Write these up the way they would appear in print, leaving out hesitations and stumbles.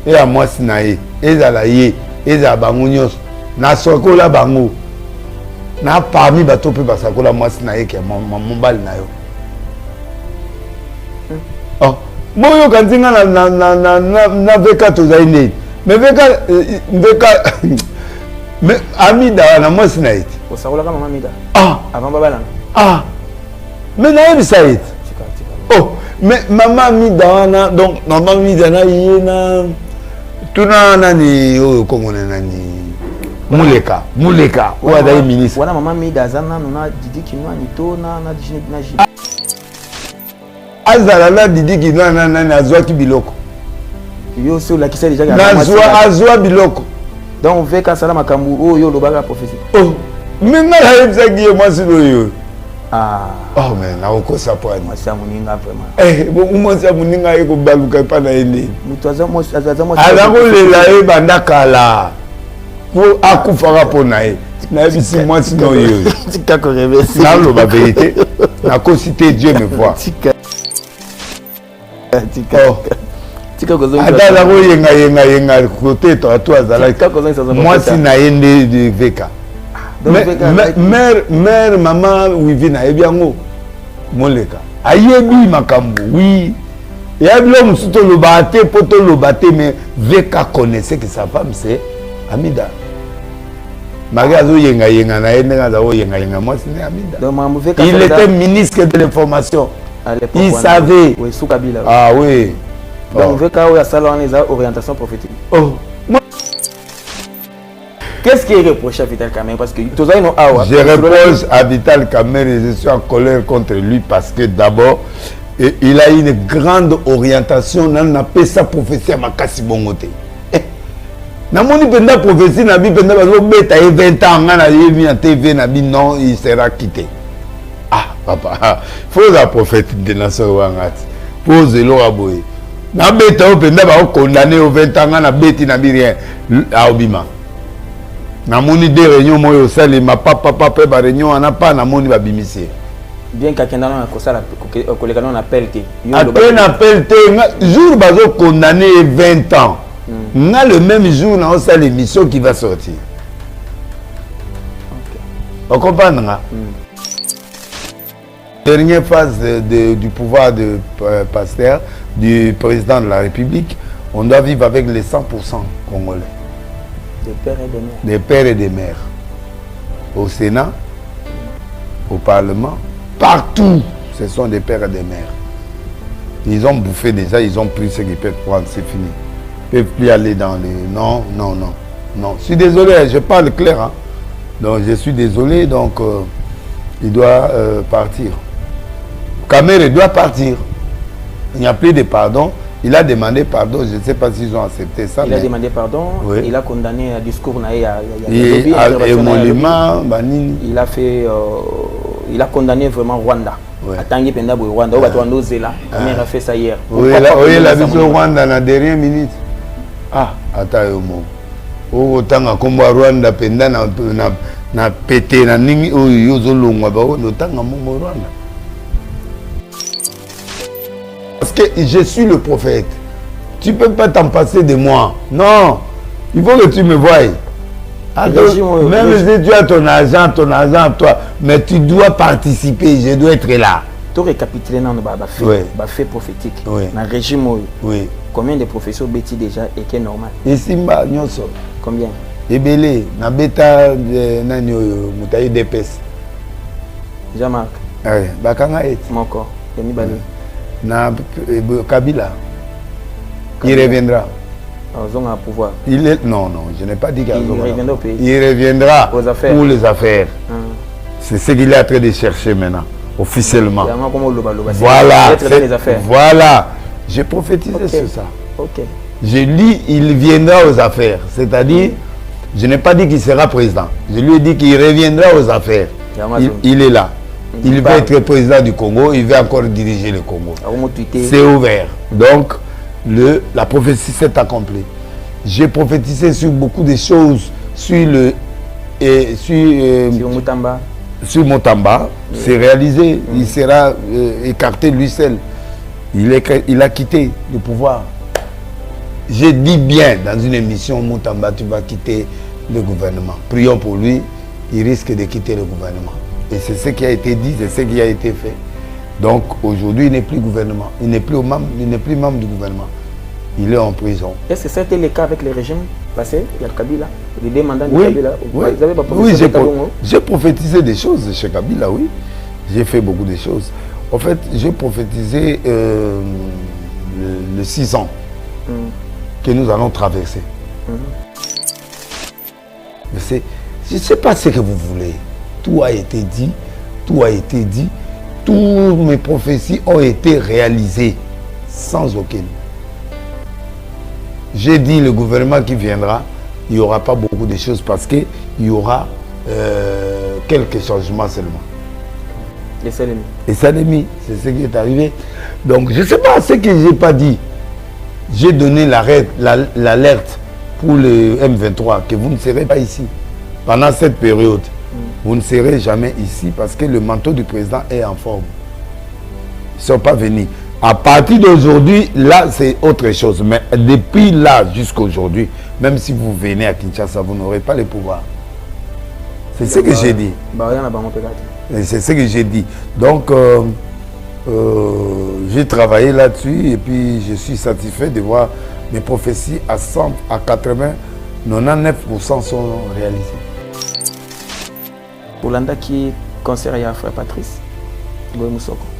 et à moi sinaye et à la ye et à bangonios na sokola bango na parmi bato pe basakola moi sinaye ke mon bal na yo oh moyo kanzinga na veka tozaine mais veka mais Amida na moi sinaye osakola kama Amida avant babala mais na bisaït oh mais maman Amida donc maman Amida na yena tuna nani oyo komona nani muleka ou adaye ministre wana maman Amida zana na Didi Kinwani to na azala la Didi Kinwani na azwaki biloko yo so la kisa déjà azwa biloko donc on fait ka sala makambu oyo lobaka prophétie oh mais na yebisaki yo mwasi oyo oh mais na okosa poani mwasi ya moninga vraiment bon mwasi ya moninga ye kobaluka epa na ye ndeni mutu aza mwasi aza kolela ye banda kala po akufaka mpo na ye nayebisi mwasi na oyo naloba vérité nakosi te Dieu me voit ata aza koyengayenga kote to azalaki mwasi na ye nde veka mère maman wivi nayebi yango moleka ayebi makambo oui eyebi lo mosusu toloba te mpo toloba te mais veka connaissait que sa femme c'est Amida mari azoyengayenga na ye ndenge aza koyengayenga mwasi nde Amida il était ministre de l'information il savait ah oui donc veka oyo asala wana eza orientation prophétique qu'est-ce qui est reproché à Vital Kamerhe parce que je reproche à Vital Kamerhe et je suis en colère contre lui parce que d'abord il a une grande orientation dans sa prophétie à makasi bongote namoni penda prophétie na bi penda bazo beta 20 ans na yevi en TV na bi non il sera quitté papa faut la prophétie de nation wangati pose lo aboye na beta o penda ba condamné au 20 ans na beti na bi rien aobima namoni des réunions moyo sali ma papa ba réunion ana pa namoni ba bimisie bien kakenda na kosala koleka na appel te appel te jour bazo condamné 20 ans na le même jour na ça l'émission qui va sortir on comprend dernière phase du pouvoir de pasteur du président de la République on doit vivre avec les 100% congolais des pères et des mères au Sénat au Parlement partout ce sont des pères et des mères ils ont bouffé déjà ils ont pris ce qu'ils peuvent prendre c'est fini ils ne peuvent plus aller dans les non je suis désolé je parle clair hein. Donc je suis désolé donc il doit partir Kamerhe doit partir il n'y a plus de pardon. Il a demandé pardon, je ne sais pas s'ils ont accepté ça. Il a demandé pardon, oui. Il a condamné un discours. Il a fait, il a condamné vraiment Rwanda. Atangi Penda Rwanda, il a fait ça hier. Oui, il a vu Rwanda dans la dernière minute. Attends, autant à combat Rwanda, Penda na pété, na ningi, Yozolongwa, autant à Rwanda. Parce que je suis le prophète. Tu ne peux pas t'en passer de moi. Non. Il faut que tu me voies. Même si tu as ton argent, toi, mais tu dois participer. Je dois être là. Tu récapitules dans le fait prophétique. Dans le régime, combien de professeurs bêtis déjà et qui est normal? Ici, combien? Ebele, na bêta de Moutaï d'Epes. Jean-Marc. Oui, Bakanga est. Mon corps. Yami Bali. Na Kabila, il reviendra. Pouvoir. Il est non, je n'ai pas dit qu'il reviendra au pays. Il reviendra pour les affaires. C'est ce qu'il est en train de chercher maintenant, officiellement. Voilà. Voilà. J'ai prophétisé sur ça. J'ai dit il viendra aux affaires. C'est-à-dire, je n'ai pas dit qu'il sera président. Je lui ai dit qu'il reviendra aux affaires. Il est là. Il va être président du Congo, il va encore diriger le Congo. C'est ouvert. Donc, la prophétie s'est accomplie. J'ai prophétisé sur beaucoup de choses, sur Mutamba. C'est réalisé. Il sera écarté lui seul. Il a quitté le pouvoir. je dis bien dans une émission, Moutamba, tu vas quitter le gouvernement. Prions pour lui, il risque de quitter le gouvernement. Et c'est ce qui a été dit, c'est ce qui a été fait. Donc aujourd'hui, il n'est plus gouvernement, il n'est plus membre du gouvernement. Il est en prison. Est-ce que c'était le cas avec les régimes passés? Il y a Kabila, les deux mandats de oui, Kabila. Oui, vous avez pas oui, j'ai prophétisé des choses chez Kabila, oui. J'ai fait beaucoup de choses. En fait, j'ai prophétisé le 6 ans que nous allons traverser. Je ne sais pas ce que vous voulez. Tout a été dit, tout a été dit. Toutes mes prophéties ont été réalisées sans aucune. J'ai dit le gouvernement qui viendra, il n'y aura pas beaucoup de choses parce qu'il y aura quelques changements seulement. Et Salemi. Et Salemi, c'est ce qui est arrivé. Donc je ne sais pas ce que je n'ai pas dit. J'ai donné l'alerte pour le M23 que vous ne serez pas ici. Pendant cette période, vous ne serez jamais ici parce que le manteau du président est en forme. Ils ne sont pas venus. À partir d'aujourd'hui, là, c'est autre chose. Mais depuis là jusqu'à aujourd'hui, même si vous venez à Kinshasa, vous n'aurez pas le pouvoir. C'est ce que j'ai dit. C'est ce que j'ai dit. Donc, j'ai travaillé là-dessus et puis je suis satisfait de voir mes prophéties à 100, à 80, 99% sont réalisées. Olanda qui concert à frère Patrice.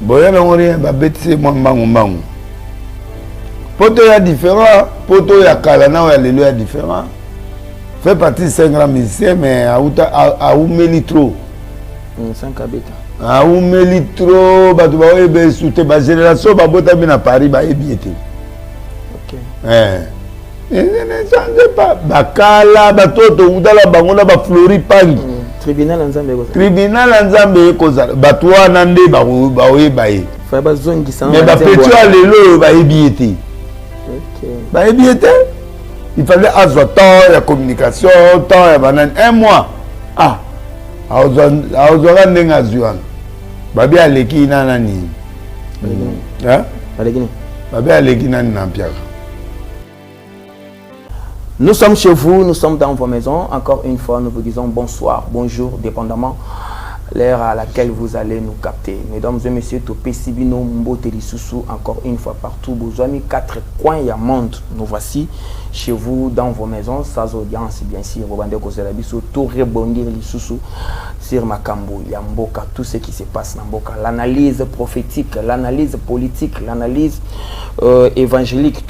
Boya na rien ba betise mbangu mbangu. Poto ya différent, poto ya kala na ya lelo ya différent. Fait partie c'est un grand musicien mais a oumeli trop. 5 abeta. A oumeli trop ba to ba ebe soute ba génération ba bota bi na Paris ba ebiete. OK. Ne change pas ba kala ba toto udala bango na ba flori pangi. Tribunal Nzambe ko. Tribunal Nzambe ko za batwa nande ba oyebaye. Fa ba zongi sa. Mais ba petwa lelo ba ebiete. OK. Ba ebiete. Il fallait avoir temps de communication, temps de banane. Un mois. Ah. Aozora ndenga zuan. Babi aleki nana ni. Hein? Aleki. Babi aleki nani na Pierre. Nous sommes chez vous, nous sommes dans vos maisons. Encore une fois, nous vous disons bonsoir, bonjour, dépendamment l'heure à laquelle vous allez nous capter. Mesdames et messieurs, Topé Sibino, Mbote Lissousou, encore une fois partout, Bouzouami, 4 coins ya monde. Nous voici chez vous, dans vos maisons, sans audience, bien sûr. Vous bandez cause de la biso, tout rebondir Lissousou sur Makambo, Yamboka, tout ce qui se passe dans Mboka. L'analyse prophétique, l'analyse politique, l'analyse évangélique,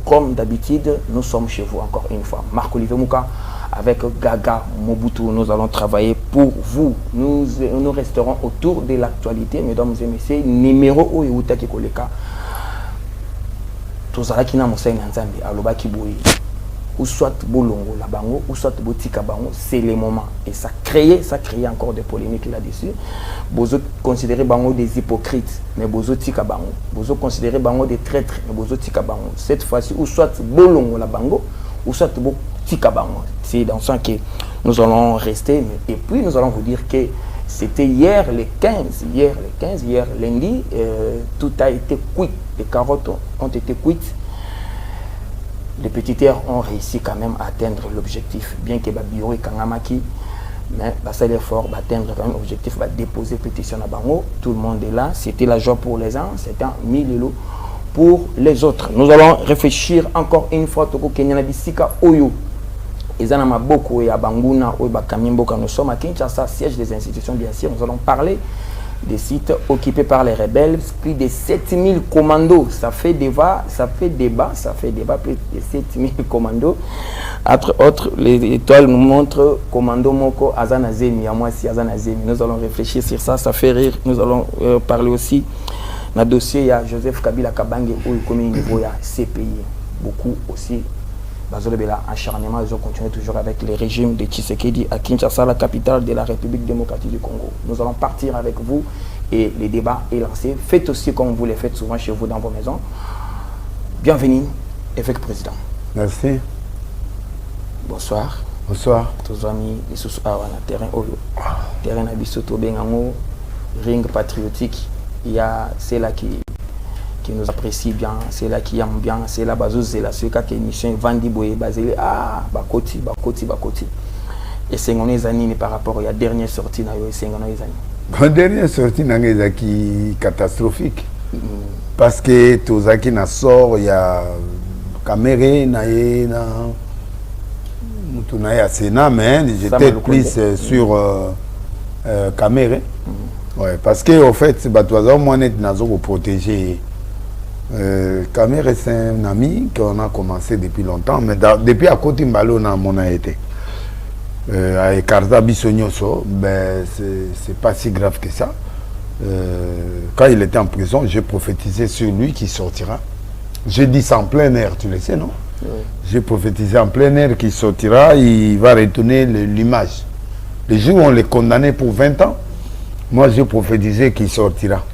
comme d'habitude, nous sommes chez vous, encore une fois. Marc-Olivier Mouka, avec Gaga Mobutu, nous allons travailler pour vous. Nous resterons autour de l'actualité, mesdames et messieurs. Numéro où Youta Kikoleka. Tozala Kina Moussa Nzambe, Aloba Kiboui. Ou soit Bolongo la bango, ou soit Botika bango, c'est le moment. Et ça crée encore des polémiques là-dessus. Bozo considérer bango des hypocrites, mais Bozo Tika bango. Bozo considérer bango des traîtres, mais Bozo Tika bango. Cette fois-ci, ou soit Bolongo la bango, ou soit Tika bango. C'est dans ce sens que nous allons rester. Et puis nous allons vous dire que c'était hier le 15, hier lundi, tout a été cuit. Les carottes ont été cuites. Les petits terres ont réussi quand même à atteindre l'objectif. Bien que Babiro et Kangamaki, mais ça l'effort d'atteindre quand même l'objectif, va déposer pétition à Bango. Tout le monde est là. C'était la joie pour les uns, c'était 1000 euros pour les autres. Nous allons réfléchir encore une fois. Toko Kenyana Bisika Oyo. Ezana Maboko et à Banguna, nous sommes à Kinshasa, siège des institutions, bien sûr. Nous allons parler des sites occupés par les rebelles, plus de 7000 commandos. Ça fait débat, plus de 7000 commandos. Entre autres, les étoiles nous montrent commando Moko Azanazemi, à moi si Azanazemi. Nous allons réfléchir sur ça, ça fait rire. Nous allons parler aussi dans le dossier, il y a Joseph Kabila Kabange, où il commet niveau, il y a CPI. Beaucoup aussi. Acharnement, ils ont continué toujours avec le régime de Tshisekedi à Kinshasa, la capitale de la République démocratique du Congo. Nous allons partir avec vous et le débat est lancé. Faites aussi comme vous le faites souvent chez vous dans vos maisons. Bienvenue, évêque président. Merci. Bonsoir. Bonsoir. Tous amis, les sous terrain ring patriotique. Il y a ceux-là qui qui nous apprécient bien, c'est là qui aiment bien, c'est là bazo c'est là ceux qui émission Vandi Boye basé ah bakoti. Et c'est on les années par rapport à la dernière sortie na yo c'est on les années. La dernière sortie na qui catastrophique. Parce que tozaki na sort ya caméra na mutunaye Sénat mais j'étais plus sur caméra. Ouais, parce que au fait c'est batoisa moi net nazo pour protéger caméra c'est un ami qu'on a commencé depuis longtemps mais depuis à côté mbalo na mon a été avec Karza Bissonyoso ben c'est pas si grave que ça. Quand il était en prison, j'ai prophétisé sur lui qui sortira. J'ai dit ça en plein air, tu le sais, non? Oui. J'ai prophétisé en plein air qu'il sortira, il va retourner l'image. Les jours où on les condamnait pour 20 ans, moi j'ai prophétisé qu'il sortira.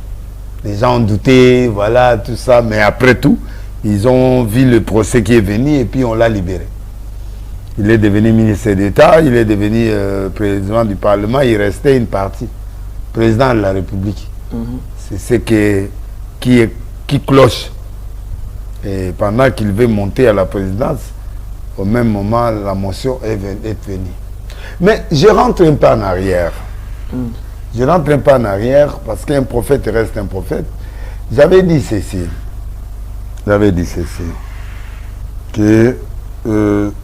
Les gens ont douté, voilà, tout ça, mais après tout, ils ont vu le procès qui est venu et puis on l'a libéré. Il est devenu ministre d'État, il est devenu président du Parlement, il restait une partie. Président de la République. C'est ce qui cloche. Et pendant qu'il veut monter à la présidence, au même moment, la motion est venue. Mais je rentre un peu en arrière. Je rentre un peu en arrière parce qu'un prophète reste un prophète. J'avais dit ceci. Que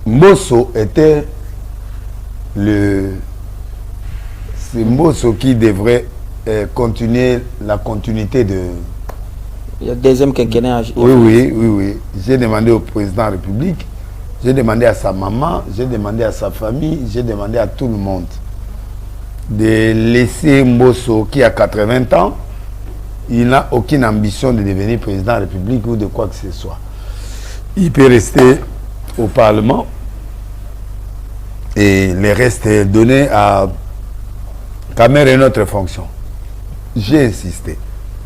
Mbosso était c'est Mbosso qui devrait continuer la continuité de... Le deuxième quinquennat. Oui. J'ai demandé au président de la République, j'ai demandé à sa maman, j'ai demandé à sa famille, j'ai demandé à tout le monde de laisser Mbosso qui a 80 ans, il n'a aucune ambition de devenir président de la République ou de quoi que ce soit. Il peut rester au Parlement et le reste est donné à Caméra une autre fonction. J'ai insisté,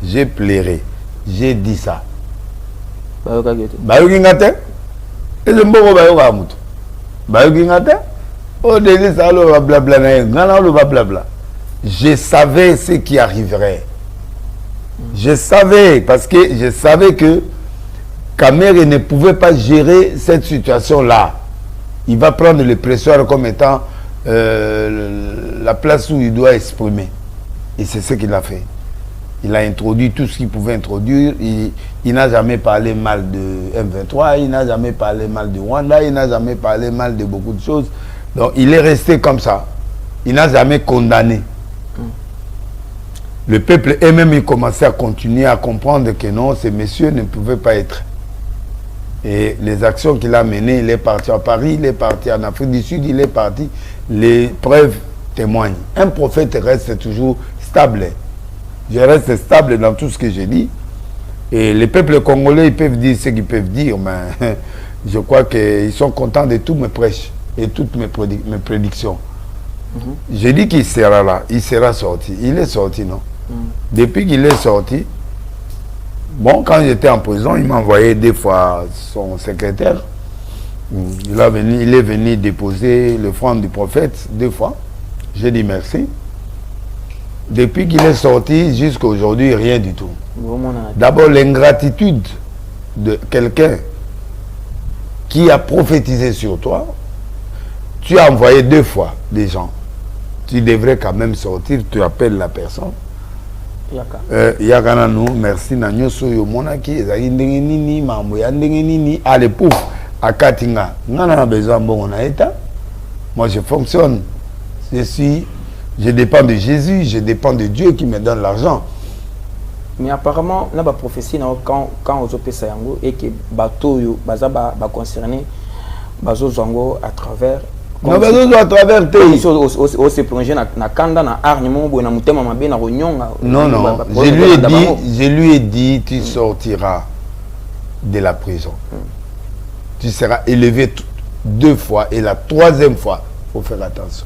j'ai pleuré, j'ai dit ça. Bayogingate, et le mot bayogamuto. Bayogingate, au début ça le blabla, je savais ce qui arriverait. Je savais, parce que je savais que Caméra ne pouvait pas gérer cette situation-là. Il va prendre le pressoir comme étant la place où il doit exprimer. Et c'est ce qu'il a fait. Il a introduit tout ce qu'il pouvait introduire. Il n'a jamais parlé mal de M23, il n'a jamais parlé mal de Rwanda, il n'a jamais parlé mal de beaucoup de choses. Donc il est resté comme ça. Il n'a jamais condamné. Le peuple eux-mêmes, il commençait à continuer à comprendre que non, ces messieurs ne pouvaient pas être. Et les actions qu'il a menées, il est parti à Paris, il est parti en Afrique du Sud, il est parti. Les preuves témoignent. Un prophète reste toujours stable. Je reste stable dans tout ce que je dis. Et les peuples congolais, ils peuvent dire ce qu'ils peuvent dire, mais je crois qu'ils sont contents de tous mes prêches et toutes mes prédictions. J'ai dit qu'il sera là, il sera sorti. Il est sorti, non? Depuis qu'il est sorti, bon, quand j'étais en prison, il m'a envoyé des fois son secrétaire. Il est venu déposer le front du prophète 2 fois. J'ai dit merci. Depuis qu'il est sorti jusqu'à aujourd'hui, rien du tout. D'abord, l'ingratitude de quelqu'un qui a prophétisé sur toi. Tu as envoyé 2 fois des gens. Tu devrais quand même sortir, tu appelles la personne. Yakana nous, merci Nanyo Soyo Monaki, Zagindengini, Mamboyandengini, allez pouf, à Katinga. On a besoin de bon état. Moi je fonctionne. Je dépends de Jésus, je dépends de Dieu qui me donne l'argent. Mais apparemment, là, la prophétie, quand on a fait et que bateau, va concerner Bazo Zango à travers. Non, Bazo à travers tes. On s'est plongé dans la kanda, dans l'argnement, dans le thème, dans la réunion. Non, je lui ai dit, tu sortiras de la prison. Tu seras élevé 2 fois et la 3e fois, il faut faire attention.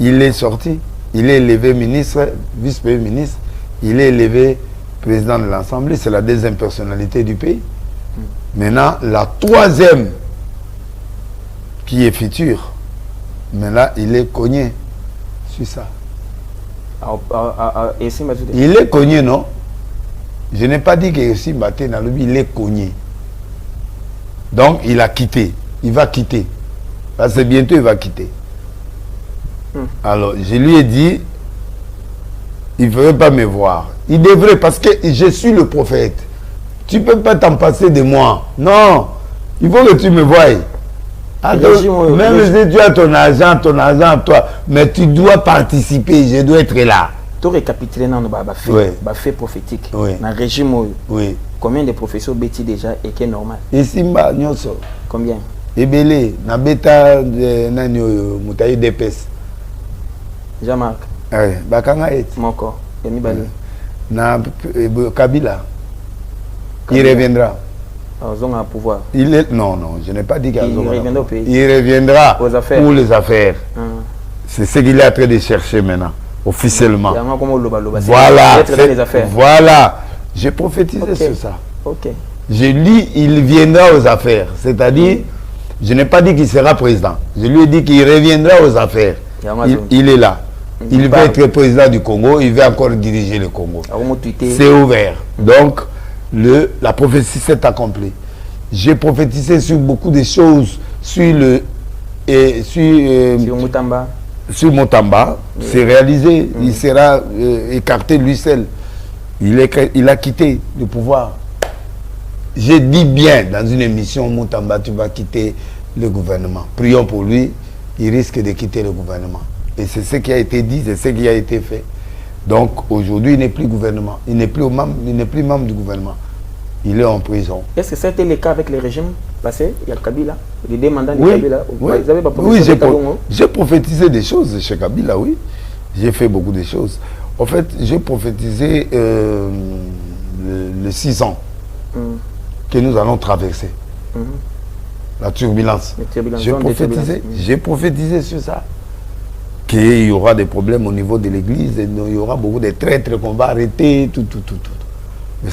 Il est sorti, il est élevé ministre, vice-premier ministre, il est élevé président de l'Assemblée, c'est la 2e personnalité du pays. Maintenant, la 3e qui est future, mais là, il est cogné sur ça. Il est cogné, non? Je n'ai pas dit que si Mbaté Nalobi, il est cogné. Donc, il a quitté. Il va quitter. Parce que bientôt, il va quitter. Alors, je lui ai dit, il ne veut pas me voir. Il devrait, parce que je suis le prophète. Tu ne peux pas t'en passer de moi. Non. Il faut que tu me voies. Alors, même si tu as ton argent, toi, mais tu dois participer. Je dois être là. Tu récapitules dans le fait prophétique. Oui. Dans le régime, oui. Combien de professeurs bêtis déjà et qui est normal? Ici, Nyoso. Combien? Ebele, na beta nani mutayi DPS. Jean-Marc. Oui, bakanga et. Moko. Yami Bali. Na Kabila. Il reviendra. Zong a pouvoir. Il est non, je n'ai pas dit qu'il reviendra au pays. Il reviendra aux affaires. Pour les affaires. C'est ce qu'il est en train de chercher maintenant, officiellement. Voilà. Voilà. J'ai prophétisé sur ça. Ok. J'ai dit il viendra aux affaires. C'est-à-dire, je n'ai pas dit qu'il sera président. Je lui ai dit qu'il reviendra aux affaires. Il est là. Il va être président du Congo. Il va encore diriger le Congo. C'est ouvert. Donc, la prophétie s'est accomplie. J'ai prophétisé sur beaucoup de choses. Sur Mutamba. Sur Mutamba. C'est réalisé. Il sera écarté lui seul. Il a quitté le pouvoir. J'ai dit bien dans une émission, Mutamba, tu vas quitter le gouvernement. Prions pour lui, il risque de quitter le gouvernement. Et c'est ce qui a été dit, c'est ce qui a été fait. Donc aujourd'hui, il n'est plus gouvernement, il n'est plus membre du gouvernement. Il est en prison. Est-ce que c'était le cas avec les régimes passés? Il y a Kabila, les deux mandats de Kabila. Oui, j'ai prophétisé des choses chez Kabila, oui. J'ai fait beaucoup de choses. En fait, j'ai prophétisé le 6 ans que nous allons traverser. La turbulence. J'ai prophétisé sur ça. Qu'il y aura des problèmes au niveau de l'église, il y aura beaucoup de traîtres qu'on va arrêter, tout. Mais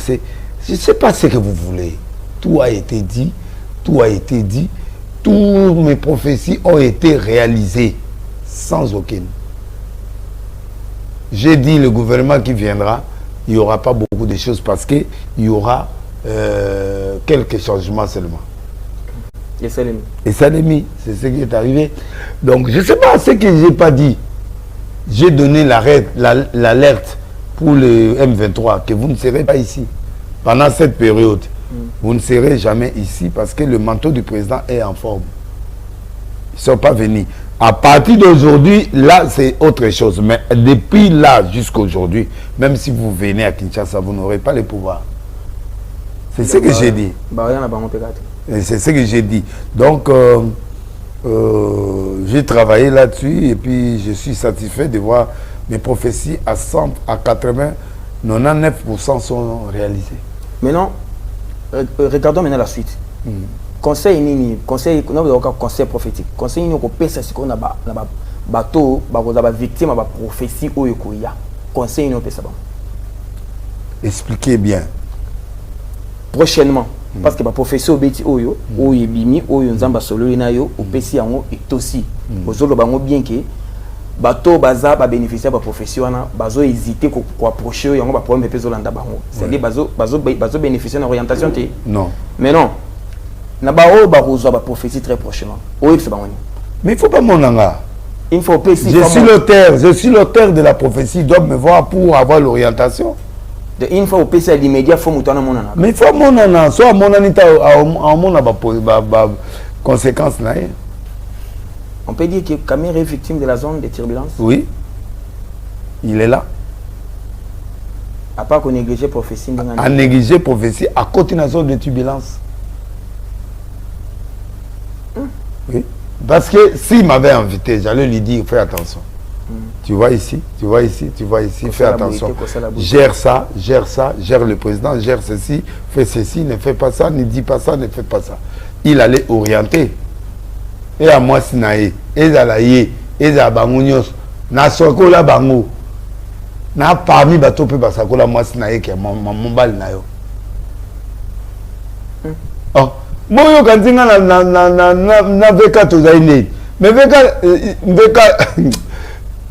je ne sais pas ce que vous voulez. Tout a été dit, toutes mes prophéties ont été réalisées, sans aucune. J'ai dit le gouvernement qui viendra, il n'y aura pas beaucoup de choses parce qu'il y aura quelques changements seulement. Et ça l'est mis, c'est ce qui est arrivé. Donc je ne sais pas ce que je n'ai pas dit. J'ai donné l'alerte pour le M23 que vous ne serez pas ici. Pendant cette période, vous ne serez jamais ici parce que le manteau du président est en forme. Ils ne sont pas venus. À partir d'aujourd'hui, là, c'est autre chose. Mais depuis là jusqu'à aujourd'hui, même si vous venez à Kinshasa, vous n'aurez pas le pouvoir. C'est ce que j'ai dit. C'est ce que j'ai dit. Donc, j'ai travaillé là-dessus et puis je suis satisfait de voir mes prophéties à 100, à 80, 99% sont réalisées. Maintenant, regardons maintenant la suite. Conseil nini, conseil prophétique. Conseil nini ko pesa siko na bateau, ba victime ba prophétie oyo ko ya. Conseil nini pesa ba. Expliquez bien. Prochainement, parce que ba prophétie obeti oyo, oyo bimi oyo nzamba solo na yo, opesi yango etosi. Ozolo bango bien que bateau baza ba bénéficier ba prophétie wana, bazo hésiter ko approcher yango ba problème peso landa bango. C'est-à-dire bazo bénéficier na orientation té. Non. Mais non. Na ba prophétie très prochainement. Mais il ne faut pas mon anga. Il faut pas je suis l'auteur de la prophétie, doit me voir pour avoir l'orientation. Il faut passer à l'immédiat, il faut monter mon anga. Mais il faut mon anga, soit mon anita à mon conséquence. On peut dire que Kamir est victime de la zone de turbulence. Oui. Il est là. À part qu'on néglige prophétie. À négliger prophétie à côté de la zone de turbulence. Oui. Parce que s'il m'avait invité, j'allais lui dire, fais attention. Tu vois ici, fais attention. Gère ça, gère le président, gère ceci, fais ceci, ne fais pas ça, ne dis pas ça, ne fais pas ça. Il allait orienter. Et à moi, Sinaï, et à la Yé, et à Bangounios, na sokola bango, na parmi bateau peu basakola moi Sinaï qui est mon bal na yo. Oh. Moi, quand je na veka tozaine, mais veka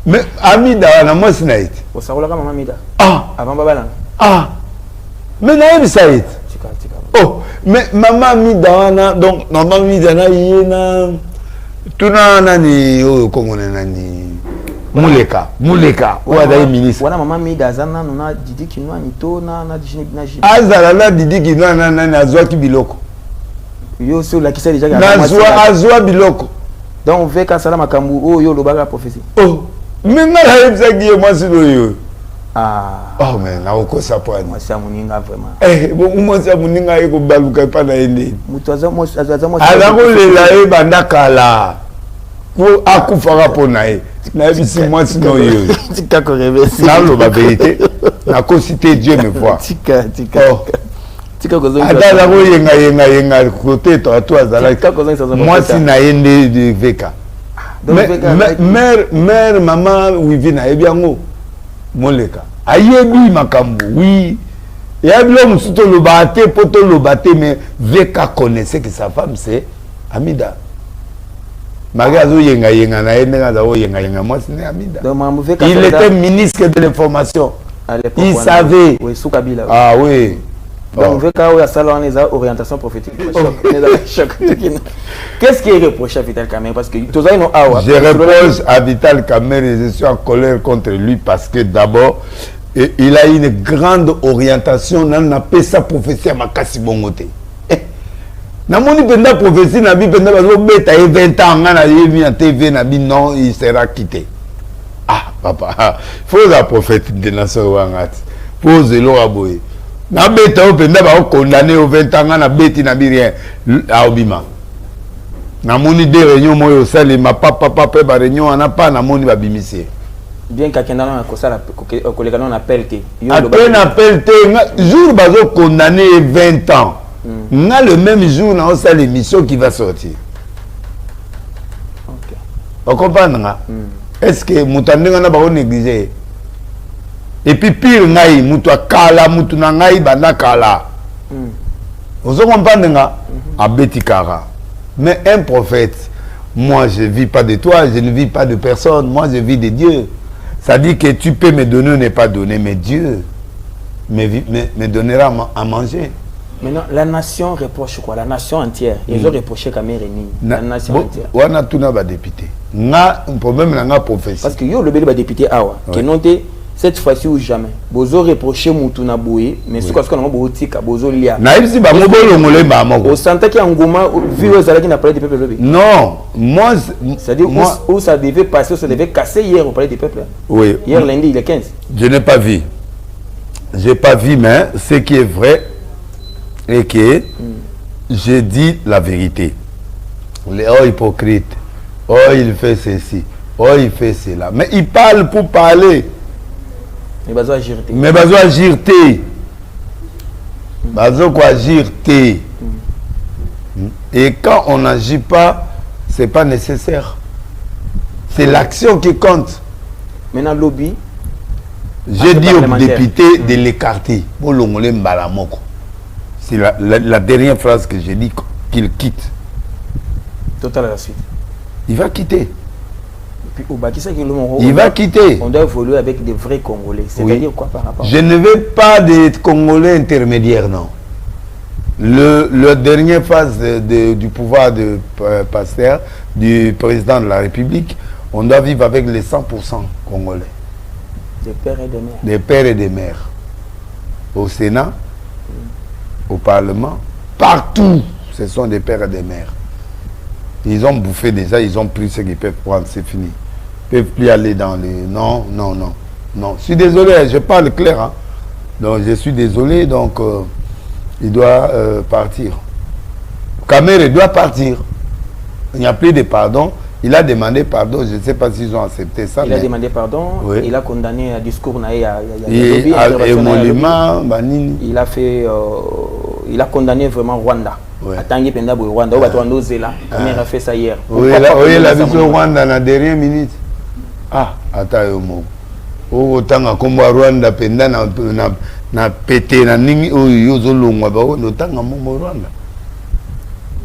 mais Amida na moi Sinaï. Osakola kama Amida. Ah. Avant Babala. Ah. Mais naïe ça est. Oh, mais maman Midana, donc maman Midana yena tuna nani oh comment on nani Muleka ou ada ministre. Wana maman Midazana nona Didi Kinwa nito na Didi. Azala la Didi Kinwa na azwa ki biloko. Yo sur la qui sait déjà azwa biloko. Donc on veut qu'à Salam Makambu oh yo lobaga prophétie. Oh, mais na ça qui moi c'est yo. Ah. Oh mais na oko ça point. Moi c'est moninga vraiment. Eh bon moi c'est moninga eko baluka pa na ende. Mutoza moi azako lela e bandakala. Pour akufara ponae. Na bisi moi sinon yo. Tika ko reverser. Na lo ba vérité. Na ko citer Dieu me voit. Tika. Tika ko zo. Ada ko yenga côté toi azala. Moi si na ende de veka. Mère maman wivi na ebiango. Moleka ayebi makambu oui et ablo musuto lobate poto lobate mais veka connaissait que sa femme c'est Amida magazo yenga na enga za yenga moi c'est Amida il était ministre de l'information il savait oui sous Kabila ah oui donc veka ou ya salon les orientation prophétique qu'est-ce qui est reproché à Vital Kamerhe parce que je reproche à Vital Kamerhe et je suis en colère contre lui parce que d'abord il a une grande orientation n'a pas sa prophétie à makasi bongote na moni penda prophétie na bi penda bazo beta 20 ans na yebi en TV na bi non il sera quitté ah papa faut la prophète de nation wangati pose lo aboye na beta o penda ba condamné au 20 ans na beti na bi rien a obima na moni de réunion moyo sali ma papa ba réunion ana pas na moni ba bimisie bien kakenda na ko sala koleka na appel te après na appel te jour bazo condamné 20 ans na le même jour na ça l'émission qui va sortir OK on comprend nga est-ce que mutandenga na ba négliger et puis pire ngai mutu akala mutu na ngai banda kala vous comprenez nga abetikara. Mais un prophète, moi je ne vis pas de toi, je ne vis pas de personne, moi je vis de Dieu. Ça dit que tu peux me donner ou ne pas donner, mais Dieu me donnera à manger. Maintenant, la nation reproche quoi? La nation entière. Ils ont reproché Kamerhe. La nation entière. On a tout n'a député. Na un problème dans la prophétie. Parce que yo le bel député awa, qui noté cette fois-ci ou jamais. Bozo reproché Mutuna Boué, mais ce qu'on a botika, bozo lia. Naïbsi ba mobolo ngolé ba moko. Au centre qui Ngoma vu aux alaki n'a pas de peuple. Non, moi c'est-à-dire où ça devait passer, ça devait casser hier au palais des peuples. Oui. Hier lundi, il est 15. Je n'ai pas vu. J'ai pas vu, mais ce qui est vrai est que j'ai dit la vérité. Les hypocrites. Oh, il fait ceci. Oh, il fait cela. Mais il parle pour parler. Mais bazo agir. Mais bazo agir té. Bazo quoi agir té. Et quand on n'agit pas, c'est pas nécessaire. C'est l'action qui compte. Maintenant lobby. J'ai dit aux députés de l'écarter. C'est la dernière phrase que j'ai dit qu'il quitte. Total à la suite. Il va quitter. Il va quitter. On doit évoluer avec des vrais Congolais. C'est-à-dire quoi par rapport? Je ne veux pas des Congolais intermédiaires, non. La dernière phase du pouvoir de Pasteur, du président de la République, on doit vivre avec les 100% Congolais. Des pères et des mères. Des pères et des mères. Au Sénat, au Parlement, partout, ce sont des pères et des mères. Ils ont bouffé déjà, ils ont pris ce qu'ils peuvent prendre, c'est fini. Ils ne peuvent plus aller dans les... Non. Je suis désolé, je parle clair. Hein. Donc je suis désolé, donc il doit partir. Kamerhe doit partir. Il n'y a plus de pardon. Il a demandé pardon, je ne sais pas s'ils ont accepté ça. Il a demandé pardon, oui. Il a condamné un discours. Il a fait... il a condamné vraiment Rwanda. Atangi penda boy Rwanda oba to zela Kamerhe a fait ça hier. Oui, la vision Rwanda na dernière minute. Ah, ata yo mo. O tanga kombo Rwanda penda na pété na ningi o yozo longwa ba o tanga mo Rwanda.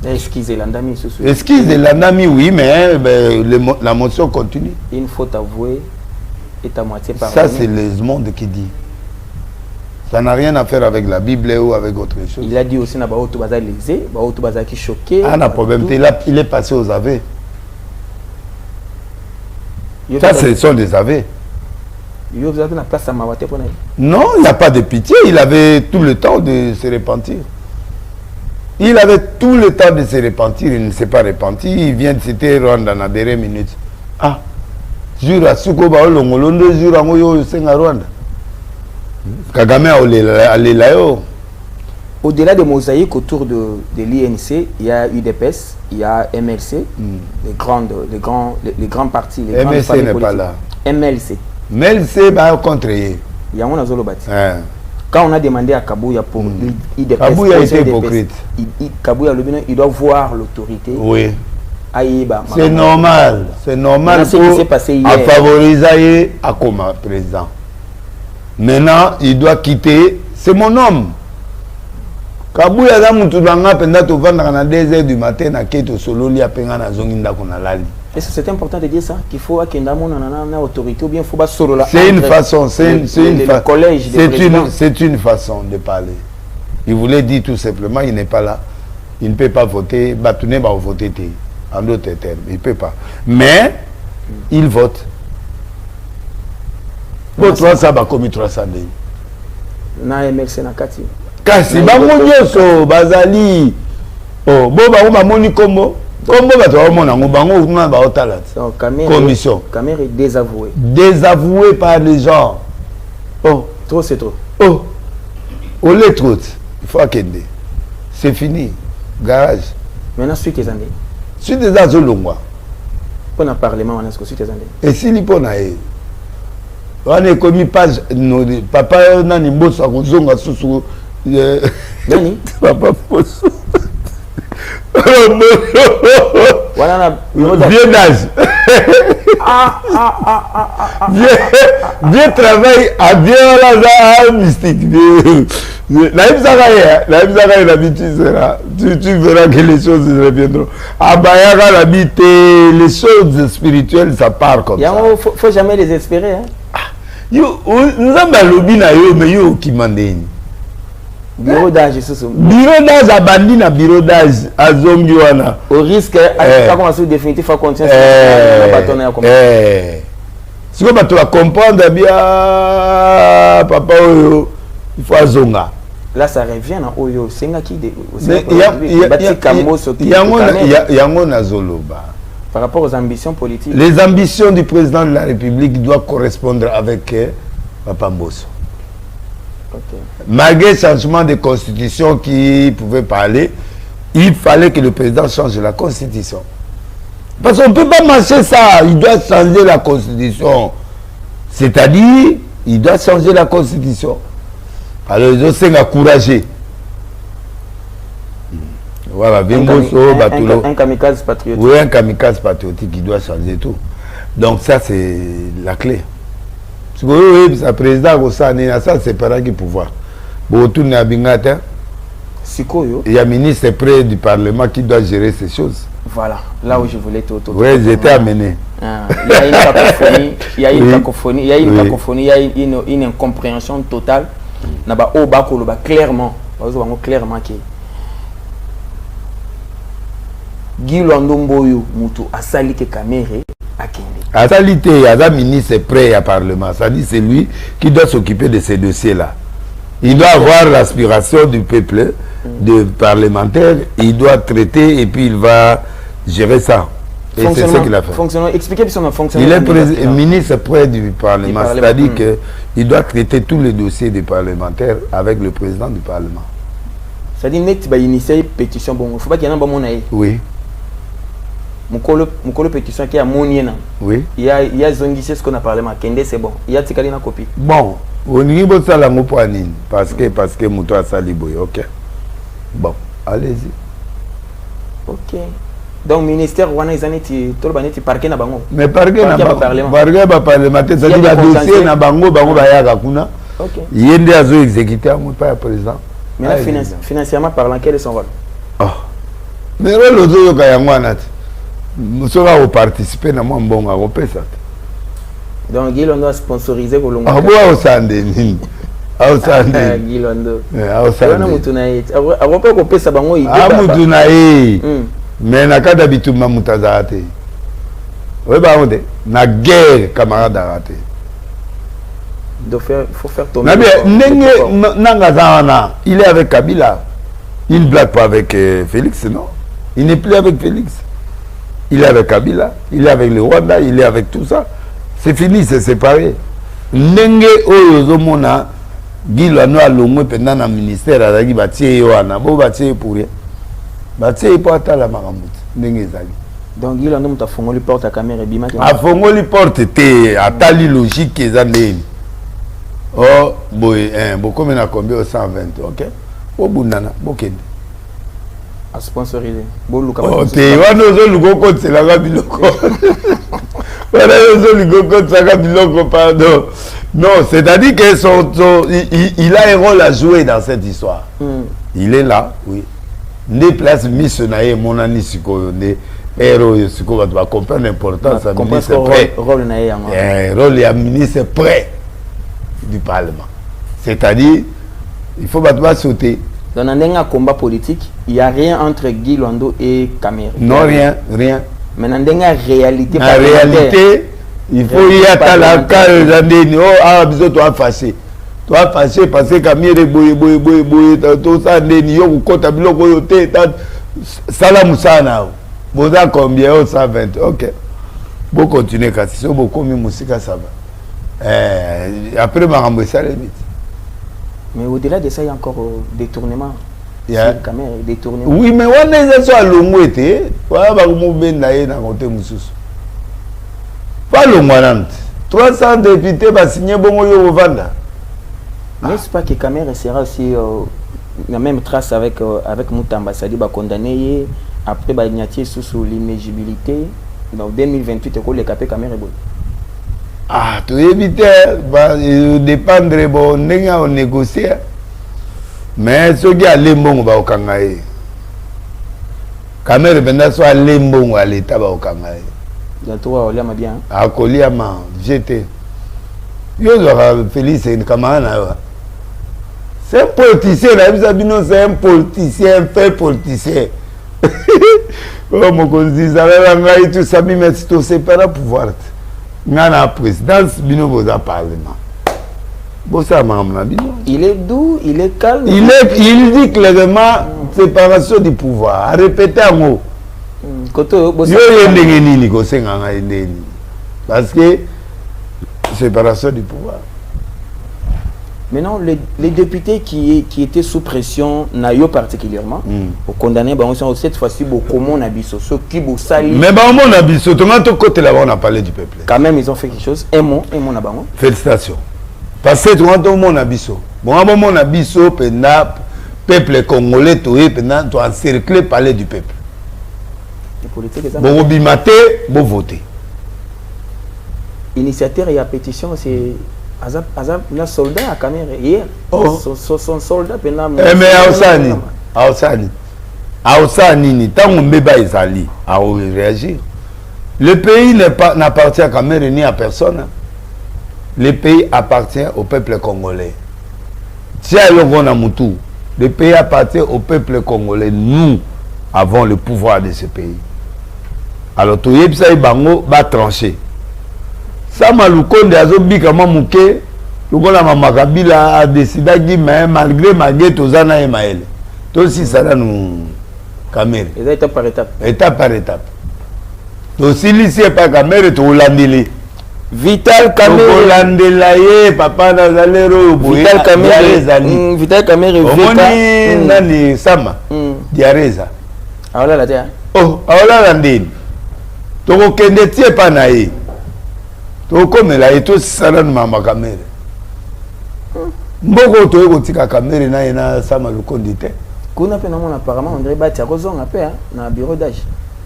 Excusez l'andami ce soir. Excusez l'andami oui mais la motion continue. Une faute avouée est à moitié pardonnée. Ça c'est le monde qui dit. Ça n'a rien à faire avec la Bible ou avec autre chose. Il a dit aussi na ba auto baza lésé, ba auto baza qui choqué. Ah, n'a problème, il est passé aux aveux. Ça, ce sont des aveux. Vous avez la place à Mawate pour non, il n'y a pas de pitié. Il avait tout le temps de se repentir. Il avait tout le temps de se repentir. Il ne s'est pas repenti. Il vient de citer Rwanda dans la dernière minute. Ah, jure à Sukoba Olongolondo, jure à Moyo Senga Rwanda. Kagame a l'elayo. Au-delà des mosaïques autour de l'INC, il y a UDPS, il y a MLC, les grands partis. Les MLC n'est pas là. MLC. MLC va contrer. Il y a un Zolobati. Quand on a demandé à Kabouya pour l'IDPS, Kabouya était hypocrite. Kabouya, il doit voir l'autorité. Oui. C'est normal. C'est normal pour favoriser à Akoma, président. Maintenant, il doit quitter. C'est mon homme. Kabouya za mutu banga penda to vendre à 2h du matin na keto solo li apenga na zonginda kona lali. Est-ce que c'est important de dire ça qu'il faut akenda mona na autorité ou bien faut pas solo là. C'est une façon, c'est une façon de parler. Il voulait dire tout simplement il n'est pas là. Il ne peut pas voter, Batouné va voter en d'autres termes, il ne peut pas. Mais il vote. Pour 300 ba commis 300 na MLC na kati. Kasi bango nyoso bazali oh bo ba moni kombo bato ba mona ngo bango na ba otala commission Cameroun est désavoué par les gens. Oh trop c'est trop. Oh les trop il faut akende c'est fini garage maintenant suite des années azolongwa pour na parlement on est suite des années et si li pona e on est commis page no papa nani mboso akozonga susu Nani? Papa Fosso. Voilà vieux d'âge. Vieux travail à bien la mystique. Tu verras que les choses reviendront. Abayaka l'habité, les choses spirituelles, ça part comme ça. Il faut jamais les espérer. Nous avons un lobby, mais yo qui mandé. Bureau d'âge, c'est ça. Bureau d'âge a bandi na bureau d'âge à Zombiwana. Au risque, à commencer définitif à continuer à bâtonner à commencer. Si vous voulez comprendre bien, papa, il faut azonga. Là, ça revient à Oyo. C'est un qui par rapport aux ambitions politiques. Les ambitions du président de la République doivent correspondre avec Papa Mbosso. Okay. Malgré le changement de constitution qui pouvait parler, il fallait que le président change la constitution. Parce qu'on ne peut pas marcher ça. Il doit changer la constitution. C'est-à-dire, il doit changer la constitution. Alors, ils ont encouragé. Voilà, un kamikaze patriotique. Oui, un kamikaze patriotique qui doit changer tout. Donc ça, c'est la clé. Oui, le président, ça, c'est par qui pouvoir. Il y a un ministre près du Parlement qui doit gérer ces choses. Voilà, là où je voulais te oui, j'étais amené. Il y a une cacophonie, il y a une cacophonie, il y a une cacophonie, il y a une incompréhension totale. Clairement, que Guy Lwandomboyo Moutou a sali que Kamere a kende. A salité, il y a un ministre prêt à Parlement. Ça dit c'est lui qui doit s'occuper de ces dossiers-là. Il doit avoir l'aspiration du peuple, de parlementaire. Il doit traiter et puis il va gérer ça. Et c'est ce qu'il a fait. Expliquez son fonctionnement. Il est ministre près du Parlement. C'est-à-dire qu'il doit traiter tous les dossiers des parlementaires avec le président du Parlement. C'est-à-dire qu'il va initier une pétition. Il ne faut pas qu'il y ait un bon monde. Oui. Mon pétition qui a monien. Oui. Il y a zongissé ce qu'on a parlé ma Kende c'est bon. Il y a tikali na copie. Bon, on y va ça la mopoanine parce que mouto a sali boy. OK. Bon, allez-y. OK. Donc ministère wana izaneti tolbaneti parquet na bango. Mais parquet na bango. Parlement, ça dit la dossier na bango ba yaka kuna. OK. Yende azo exécuter mon pas président. Mais financièrement parlant quel est son rôle? Oh. Mais rôle ozo yoka yango anati. Nous allons participer dans mon bon à ça. Donc, il doit sponsoriser pour l'ongwa. Ah, bon, au sein de Guy Londo. Aosande. Avant pas qu'on pèse bango idée. Mutunaye. Mais na kada bituma mutazate. Oui bah on est na guerre camarade raté. Il faut faire tomber. Il est avec Kabila. Il ne blague pas avec Félix, non? Il n'est plus avec Félix. Il est avec Kabila, il est avec le Rwanda, il est avec tout ça. C'est fini, c'est séparé. Nenge Oyozomona, Guy Londo a l'homme pendant le ministère, il a dit Batie Yohana, bon Batie pour rien. Batie pour attendre la maramboute. Nenge Zali. Donc Guy Londo a fongoli porte à caméra bima. A fongoli porte te, a tali logique qu'ils ont né. Oh, boy, beaucoup mais na combien au 120, ok? Au bunana, bokende. À sponsoriser. Bon Luka. Oh, te wana zo luko kote c'est la gabiloko. Wana zo luko kote c'est la gabiloko, pardon. Non, c'est-à-dire qu'il a un rôle à jouer dans cette histoire. Il est là, oui. Des places Miss Naye, mon ami Sikoyonde, héros Siko va comprendre l'importance de ministre prêt. Rôle Naye, rôle de ministre prêt du Parlement. C'est-à-dire, il faut pas sauter. Dans un combat politique, il n'y a rien entre Guy Londo et Kamere. Non, rien, rien. Mais dans une réalité, la réalité, il faut y être la cas de oh, ah, bisous, toi fâché. Toi fâché parce que Kamere est boye, tout ça, Nio, Kota Biloko, Yote, Salam Sana. Vous avez combien? 120. Ok. Vous continuez, quand c'est beaucoup de musique, ça va. Après, ma rambe, ça limite. Mais au-delà de ça, il y a encore détournement. Caméra, détournement. Oui, mais on est sur le été. Voilà, on va na côté mususu. Pas le mois 300 députés va signer bon yo vanda. N'est-ce pas que Caméra sera aussi la même trace avec Moutamba, c'est-à-dire va condamner après va ignatir sous l'inéligibilité. Dans 2028 et le capé Caméra bon. Ah, tu évites, dépendre bon, on négocie. Mais ce qui a l'embon va au Kangaï. Caméra benda soit l'embon à l'état va au Kangaï. Bientôt à Oliama bien. À Koliama, j'étais. Yo Félix et Kamana. C'est un politicien, c'est un politicien, un fait politicien. Oh mon conseil, ça va tout ça, mais c'est pas pouvoir. La présidence, parlement. Il est doux, il est calme. Il dit clairement séparation du pouvoir. Répétez un mot. Parce que séparation du pouvoir. Maintenant, les députés qui étaient sous pression, Nayo particulièrement, au condamné, cette fois-ci, comment on a vu ce qui vous salit. Mais on a vu ce côté là-bas, on a parlé du peuple. Quand même, ils ont fait quelque chose. Un mot n'a pas. Félicitations. Parce que tout le monde a vu ça. Bon, on a vu ça, le peuple congolais, tu as encerclé parler du peuple. Bon, vous bimatez, vous votez. Initiateur et à pétition, c'est. Un soldat à Caméra hier. Son soldat mais Aosani, tant qu'on béba Isali, à réagir. Le pays n'appartient à Caméra ni à personne. Le pays appartient au peuple congolais. Le pays appartient au peuple congolais. Nous avons le pouvoir de ce pays. Alors, tout le monde va trancher. Sama Lukonde azobika mamuke lukola mama Kabila a décidé que malgré malgré tozana et maël to si ça là nous Caméra étape par étape to si lycée pas Caméra to landeli Vital Caméra landelaye papa na zalero Vital Caméra Vital Caméra omoni nani sama diareza awala la tia awala landeli to kende tie pa na ye. Comme là et tout ça dans ma caméra. Mboko to eko tika caméra na ina sama lukondite. Kuna pe na mon apparemment on dirait bâti akozonga pe na bureau d'âge.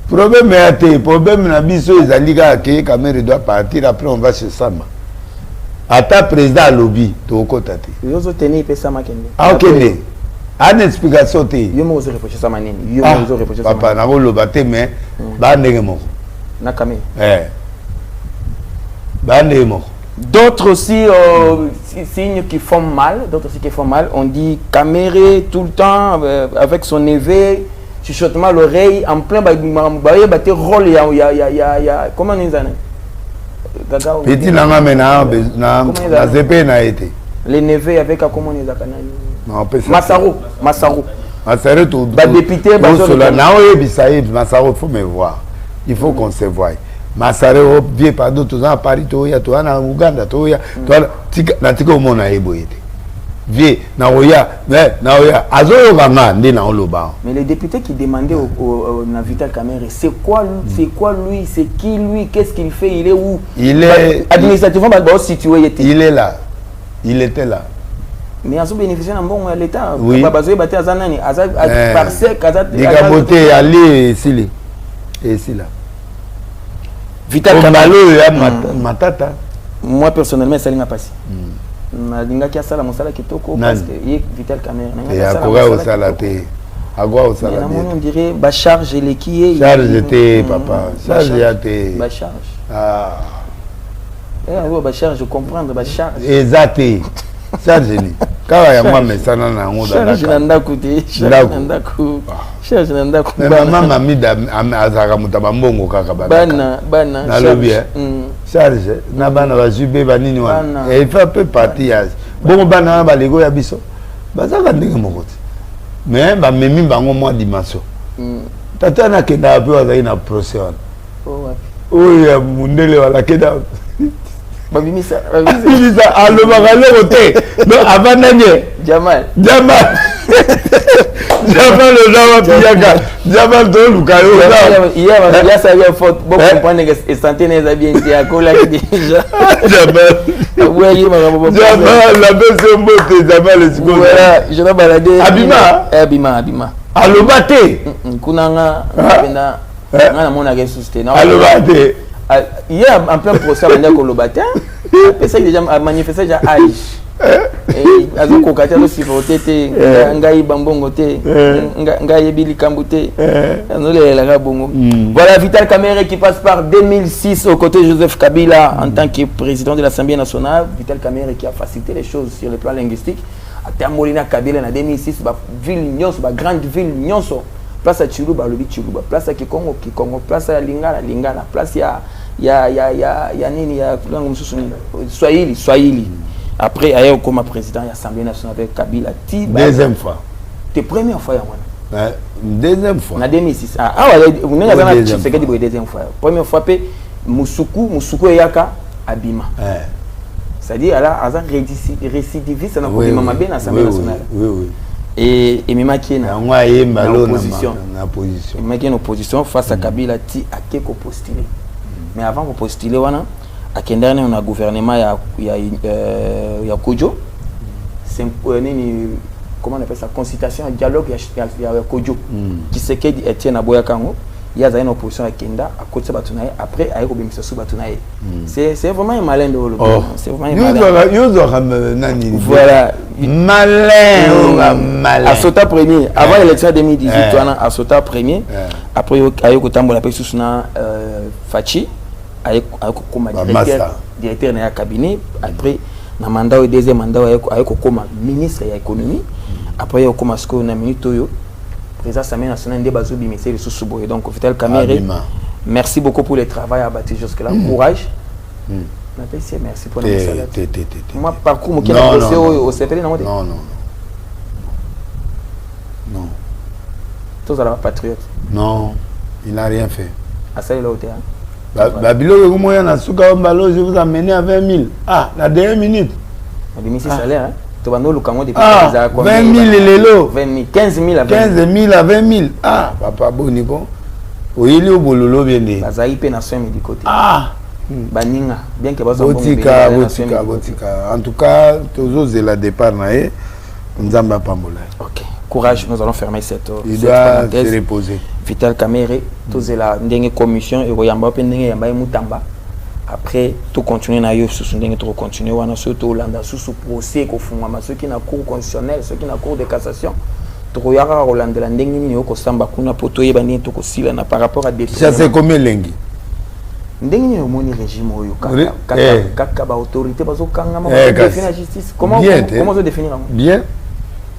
Problème est problème na biso ezalika que caméra doit partir après on va chez Sama. Ata président lobby to kotate. Yo zo tenir pe Sama kende. Ah OK. Une explication te. Yo mo zo reprocher Sama nini. Yo mo zo reprocher Sama. Papa na ko lobate mais ba ndenge moko. Na caméra. Bande moko. D'autres aussi, signes qui font mal, on dit Caméré tout le temps, avec son évêque, chuchotement l'oreille, en plein, rôle, comment on dit ça? Petit nanga maintenant, na ZP n'a été. Les neveux avec comment on dit ça? Massaro. Massaro tout. Député, Massaro, il faut me voir. Il faut qu'on se voie. Massaro vient par d'autres ans à Paris, tu es en Ouganda, tu es na tika au monde à Eboyete. Vieux, Naoya, Azoyo Ganga, ndi na Oloba. Mais les députés qui demandaient au Vital Caméré, c'est quoi lui, c'est qui lui, qu'est-ce qu'il fait, il est où? Il est administrativement situé. Il est là. Il était là. Mais à ce bénéficier d'un bon l'État, oui. Digaboté, Ali et ici là. Vital Caméré, Matata. Moi personnellement, ça m'a passé. Nalinga kia sala mosala kitoko parce que Vital Caméré et akora au salate agwa au salate on dirait ba charge l'équier charge était papa charge était ba charge ba charge comprendre ba charge exacté charge ni kawa ya mwa mesana na ngo da charge nanda kuti charge nanda ku mama mida azaka mutaba mbongo kaka bana na lobby charge na bana bazube banini wana et il fait un peu partie ya bon bana ba lego ya biso bazaka ndenge mokoti mais ba memi bango mwa dimension tata na kenda pe azali na procès wana oya mundele wala kenda babimisa alo bagaloko te no avandanye Jamal le Jamal piyaka Jamal to lukayo il y a ça bien faute bon comprendre que santé n'est bien dit à cola déjà Jamal la personne mote Jamal c'est quoi je vais balader Abima alo bate kunanga benda ngana mona ke sustain alo bate il y a un peu procès à ko lobatin ça déjà manifester déjà âge et azo kokata lo sifoté ngai bambongo te ngai bili kambuté no la bongo. Voilà Vital Caméré qui passe par 2006 aux côtés de Joseph Kabila en tant que président de l'Assemblée nationale. Vital Caméré qui a facilité les choses sur le plan linguistique. À Tamolina Kabila en 2006 ba ville nyonso ba grande ville nyonso place à Chiluba lobi Chiluba place à Kikongo place à Lingala place ya nini ya langue mususu Swahili. Après ailleurs comme président de l'Assemblée nationale avec Kabila deuxième fois. T'es première fois ya deuxième fois. En 2006. Vous n'avez pas dit c'est que la deuxième fois. Première fois Musuku yaka Abima. C'est-à-dire là azan récidiviste na ko mama ben Assemblée nationale. Oui. Et Mima qui est en opposition. Mima qui est en opposition face à Kabila a postulé. Mais avant de postuler à Kenderne on a gouvernement ya Kodjo. C'est comment on appelle ça, consultation, dialogue ya Kodjo. Qui se que Etienne Aboya Kango, il y a une opposition à Kenda à côté Batunaye après à Ekobimisa sous Batunaye. C'est vraiment un malin de l'eau. C'est vraiment un malin. Voilà. Malin. À Sota premier, avant l'élection 2018, à Sota premier, après Ayoko Tambola Pessousna Fachi, Ayoko Koma directeur de cabinet, après na mandat au deuxième mandat Ayoko Koma ministre de l'économie, après Ayoko Koma Sko na Minutoyo. Président Assemblée nationale de Bazobi Messé de Soussouboy. Donc, Vital Caméré, merci beaucoup pour le travail abattu jusque-là. Courage. Merci pour la salade. Moi, parcours, je suis au CPD. Non. Tous à la patriote. Non, il n'a rien fait. À ça, il est au théâtre. Babilo, je vous amène à 20 000. Ah, la dernière minute. La demi-6 salaire, hein? 20 000 les lots. 15 000 à 20 000. Ah, papa Boniko. Oui, il est au boulot bien dit. Bazaï pénation médicoté. Ah, Baninga. Bien que Botika. En tout cas, toujours c'est la départ. Nzamba Pambola. Ok. Courage, nous allons fermer cette parenthèse. Se reposer. Vital Caméré, tous la dernière commission et Royamba Pendenge Yamba Mutamba. Après tout continuer na yo sous ndenge tout continuer wana surtout Hollande sous procès ko fungwa ceux qui na cour constitutionnelle ceux qui na cour de cassation to yaka Hollande la ndenge ni ko samba kuna poto yeba ni to ko sila na par rapport à des ça c'est combien lengi ndenge au moni régime oyo kaka ba autorité bazo kangama définir la justice comment vous définir bien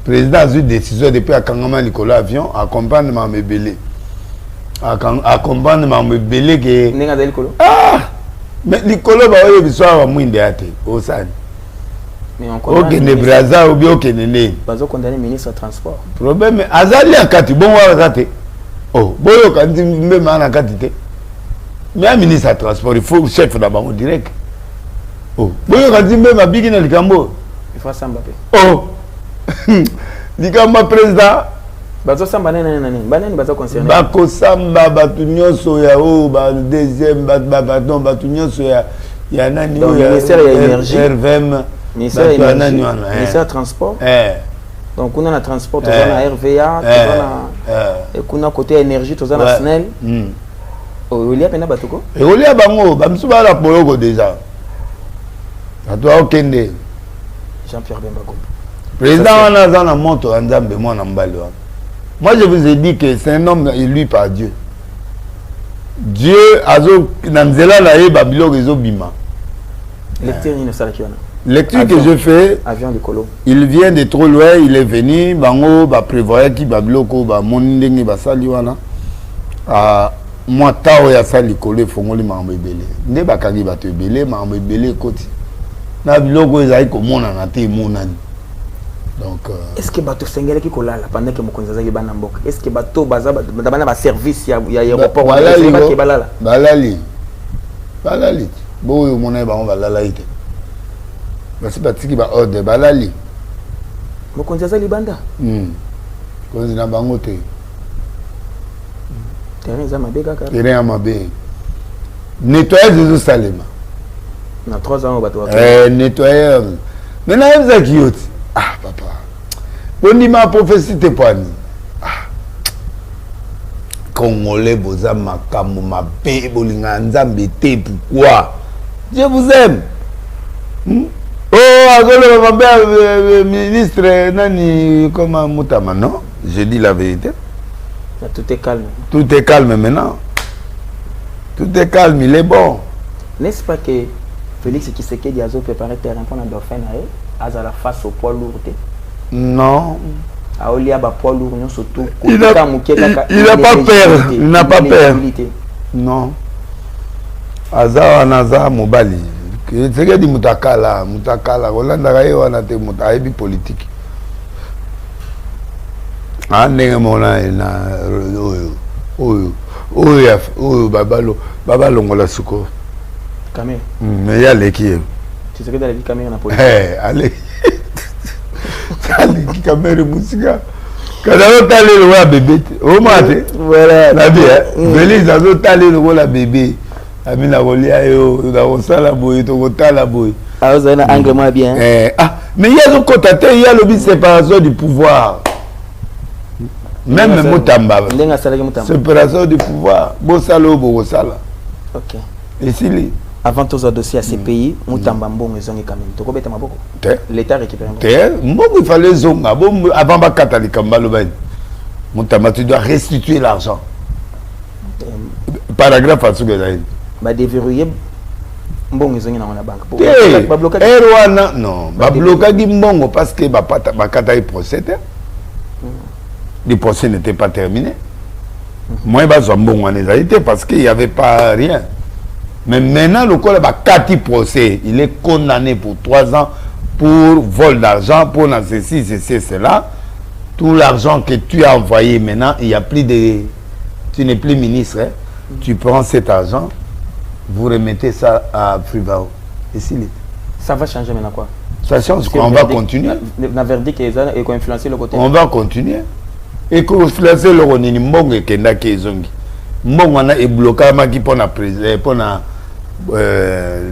président a eu décision depuis à kangama Nicolas avion accompagnement mebelé accompagnement mebelé que ndenge azali kolo mais Nicolas ba oyo biso wa mwinde ate osani mais on connaît OK ne braza ou bien OK ne bazo condamner ministre transport problème azali akati bon wa kate oh boyo kandi mbema akati te mais un ministre à transport, il faut chef d'abord direct. Oh, bon, quand tu me m'as bigé dans le Cambo. Il faut ça Mbappé. Oh, le Cambo président. Bazo samba nani, banani bazo concerné. Bako samba batunyo soya oh, ba deuxième baton batunyo soya ya nani oh ya ministère de l'énergie. RVM. Ministère de l'énergie. Ministère de transport. Donc on a le transport, on a RVA, on a et on a côté énergie, on a SNEL. Olia pena batoko Olia bango bamsuba la poloko déjà atwa okende Jean-Pierre Bemba Gombe président wana za na moto nzambe mwana mbali wana. Moi je vous ai dit que c'est un homme élu par Dieu. Dieu azo nanzela la ye babilo rezo bima lecture ni sala kiona lecture que je fais avion de colo il vient de trop loin il est venu bango ba prévoyait ki babiloko ba mondenge ba sali wana moi tao ya sali kolo fongoli mambo ebele nde bakangi bato ebele mambo ebele koti na biloko ezali komona na te monani donc est-ce que bato sengele ki kolala pendant que mokonzi azaki bana mboka est-ce que bato baza bana ba service ya aéroport balali boyo mona ba on balala ite basi batiki ba ordre balali mokonzi azali banda konzi na bango te terrain mabe nettoyage de Salema na 3 ans bato nettoyeur maintenant vous êtes qui papa boni ma prophétie te poani congolais boza makambo mabe bolinga nzambe te pourquoi je vous aime azolo mabe ministre nani comment Mutama non je dis la vérité. Tout est calme. Tout est calme maintenant. Tout est calme, il est bon. N'est-ce pas que Félix Tshisekedi a préparé terrain pour la Dauphin à la face au poids lourd? Non. Aolia ba poids lourd surtout. Il n'a pas peur. Il n'a pas peur. Non. Aza anaza mobali. Tshisekedi mutakala Rolanda raye wana te mutaebi politique. Ndenge mona na oyo babalo ngola suko Camille mais ya leki tu sais que dans la vie Camille na politique allez allez Camille musika kada otale le wa bébé o mate voilà la vie Belize azo tale le la bébé amina kolia yo na osala boy to kotala boy azo na angle moi bien mais il y a un côté il y a le séparation du pouvoir. Même Mutamba, séparation du pouvoir, Bosalo, Bosala. Ok. Et si avant tous les dossiers à ces pays, Mutamba Mbong et Zongi Kamine. Tu connais Maboko? L'État récupère Mbong, il fallait Zonga. Avant Bakatali Kambalo, Mutamba, tu dois restituer l'argent. Paragraphe à ce que j'ai dit. Déverrouiller Mbong et Zongi dans la banque. Non, Bablokagi Mbongo parce que Bakatali procède. Le procès n'était pas terminé. Moi, je suis bon parce qu'il n'y avait pas rien. Mais maintenant, le col a 4 procès. Il est condamné pour 3 ans pour vol d'argent, pour ceci, cela. Tout l'argent que tu as envoyé maintenant, il n'y a plus de... Tu n'es plus ministre. Hein? Tu prends cet argent, vous remettez ça à Frivao. Et ça va changer maintenant quoi? Ça change quoi? On va continuer. La verdict est influencé le côté. On va continuer. Et que vous placez le ronini mbongo et kenda kezongi mbongo na e bloqué maki pour na président pour na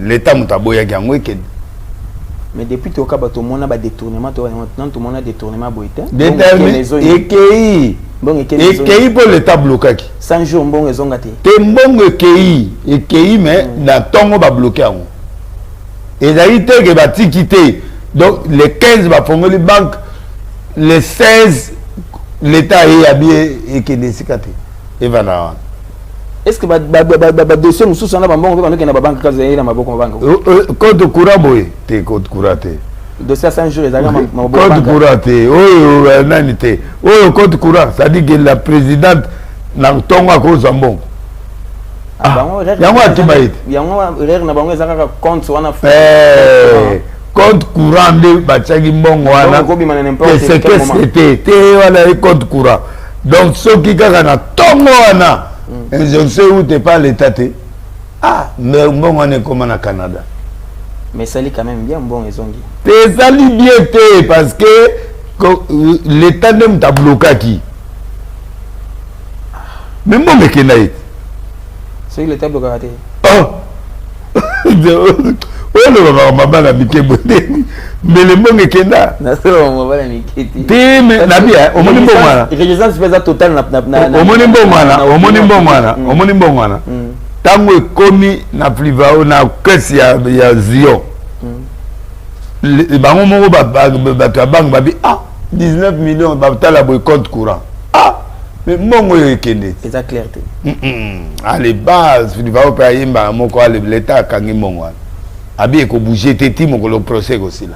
l'état mutaboya gango ken. Mais depuis tout cas bato mona ba détournement to maintenant tout monde a détournement boité ekei pour l'état bloqué 100 jours mbongo ezonga te te mbongo ekei mais na tongo ba bloqué yango ezali te ke batiki te donc les 15 ba fongoli banque les 16 l'État est habillé et qui est décicaté. Et voilà. est-ce que dossier nous sous on a bambon on a banque kazaïra maboko banque code courant boy te code courant te dossier 5 jours ezanga maboko code courant te oh nanité oh code courant ça dit que la présidente n'entonga cause ambon yango atibaite yango rere na bango ezaka compte wana compte courant de batiaki mbongo wana c'est que te wana compte courant donc ceux qui kaka na tongo wana je sais où t'es pas l'état te mais mbongo wana ekoma na Canada mais ça lit quand même bien bon ezongi te sali bien te parce que l'état même t'a bloqué mais mbongo ekenda ete c'est l'état bloqué le mabana mikebo mais le mbongo ekenda na solo mabana miketi te mais na bien omoni mbongo wana résistance pesa total na omoni mbongo wana tango ekomi na plivao na caisse ya Zion bango moko bato ya banque babi 19 millions batala boy compte courant mais mbongo ekende eza clarté les bases plivao pe ayimba moko l'état akangi mbongo wana abi ekobouge te ti mokolo procès kosila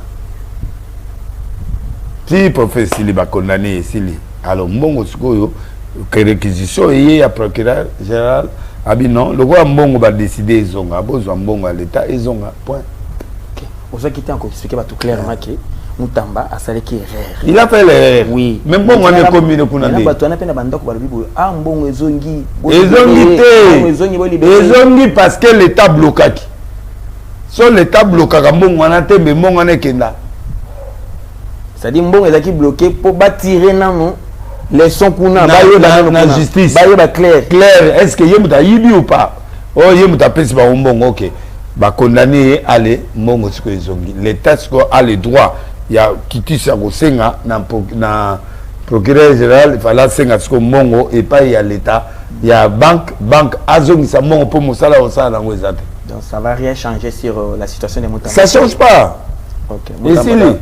ti professeur li bakondamné esili alors mbongo sikoyo que réquisition eye ya procureur général abi non lokola mbongo badécide ezonga bozwa mbongo ya l'état ezonga point oza kiti encore expliquer bato clairement que Mutamba a salé qui erreur. Il a fait l'erreur. Oui. Même bon on est commis kuna ndé. Bato na pena bandoko ba bibo mbongo ezongi. Ezongi parce que l'état bloquaki. So l'état bloquaka mbongo wana te mais mbongo wana kenda. C'est-à-dire mbongo ezaki bloqué pour batirer nano les sons kuna na justice. Ba yoba clair. Clair, est-ce que yemuta yibi ou pas? Oh yemuta pesi ba mbongo OK. Ba condamné aller mbongo siko ezongi. L'état siko a le droit ya kitisa kosenga na procureur général il fallait senga siko mbongo et pas ya l'état ya banque azongi sa mbongo pour mosala osala nango ezate. Donc ça va rien changer sur la situation des Mutamba. Ça change pas. OK.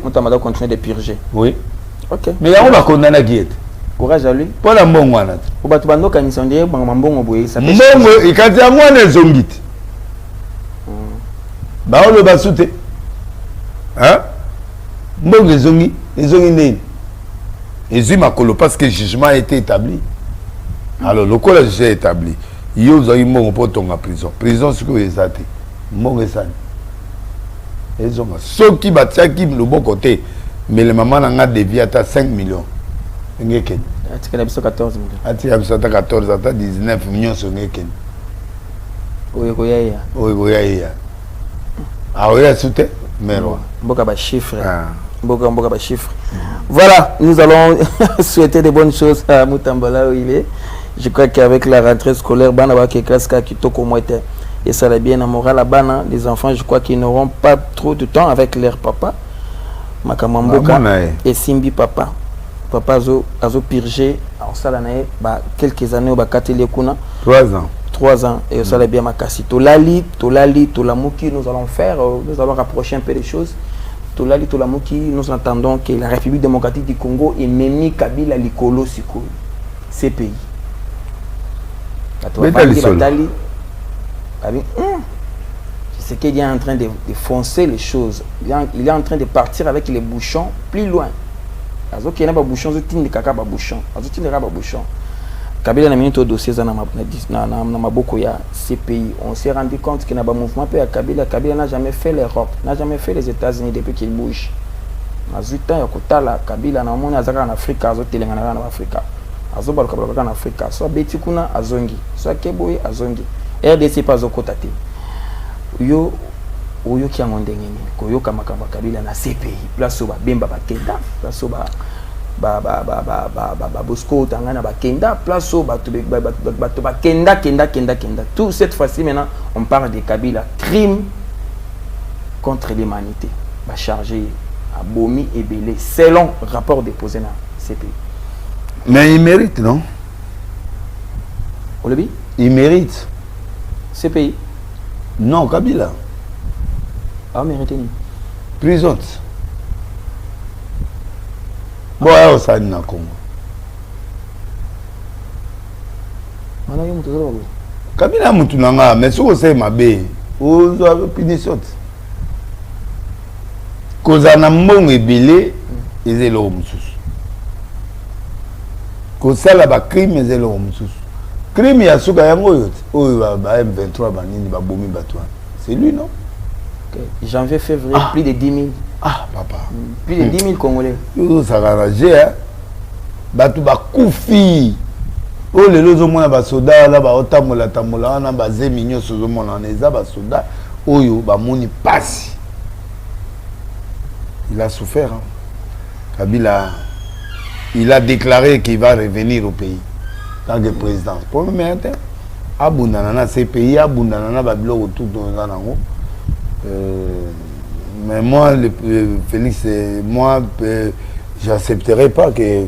Mutamba doit continuer de purger. Oui. OK. Mais ya on va condamner qui est. Courage à lui. Pour la mbongo wana. Ko batu bando kanisa ndie mbongo boye ça. Mbongo ikati ya mwana ezongiti. Ba on le basute. Hein? Mbongo ezongi nini? Ezui makolo parce que le jugement a été établi. Alors le collège le jugement est établi. Yo zo mbongo po tonga prison. Prison siko ezate. Mbongo esani. Ezonga soki batiaki le bon côté mais le maman n'a dévié à 5 millions. Ngeken. Atika biso 14 millions. Atika biso 14 ata 19 millions so ngeken. Oyo ya. Ah oui, soute Mero. Mboka ba chiffre. Mboka ba chiffre. Voilà, nous allons souhaiter de bonnes choses à Mutamba là où il est. Je crois qu'avec la rentrée scolaire, bana ba ke classe ka kitoko moite et ça va bien à moral bana les enfants, je crois qu'ils n'auront pas trop de temps avec leur papa. Makamamboka et Simbi papa. Papa azo purger en salanae ba quelques années ba kateli kuna 3 ans et ça va bien makasi tolali tolamuki nous allons rapprocher un peu les choses tolali tolamuki nous entendons que la République démocratique du Congo est Memi Kabila likolo siko ces pays c'est qu'il est en train de foncer les choses il est en train de partir avec les bouchons plus loin azo qui na ba bouchon zo tindi kaka ba bouchon azo tindi ka ba bouchon Kabila na minute dossier na maboko ya CPI on s'est rendu compte que na ba mouvement pe Kabila n'a jamais fait l'Europe n'a jamais fait les États-Unis depuis qu'il bouge na zuta ya kotala Kabila na mona azaka na Afrika azo telengana na Afrika azo baluka na Afrika so beti kuna azongi so keboye azongi RDC pas zo kotate yo oyo ki ango ndengeni koyoka makamba Kabila na CPI place ba bemba bakenda place ba Bosco tangana bakenda place bato bakenda tout cette fois-ci maintenant on parle de Kabila crime contre l'humanité ba chargé à Bomi et Belé selon rapport déposé dans CPI. Mais il mérite non? Olebi? Il mérite. CPI? Non, Kabila. Ah, mérité ni. Prison. Boya ça na Congo. Mana yo muto zalo. Kabila mutunanga mais si vous ma bé vous avez punition cause na mbongo ebele ezelo mususu kosala ba crime ezelo mususu crime ya suka yango oyo ba M23 banini ba bomi batwa c'est lui non janvier février plus de 10 000 papa plus de 10 000 Congolais ça va rager batu ba kufi o lelo zo mona ba soda la ba otamola tamola na ba zeminyo sozo mona neza ba soda oyo ba moni pasi il a souffert hein. Kabila il a déclaré qu'il va revenir au pays tant que président pour le matin abundana na ces pays abundana na ba biloko tout dans nango mais moi Félix moi j'accepterai pas que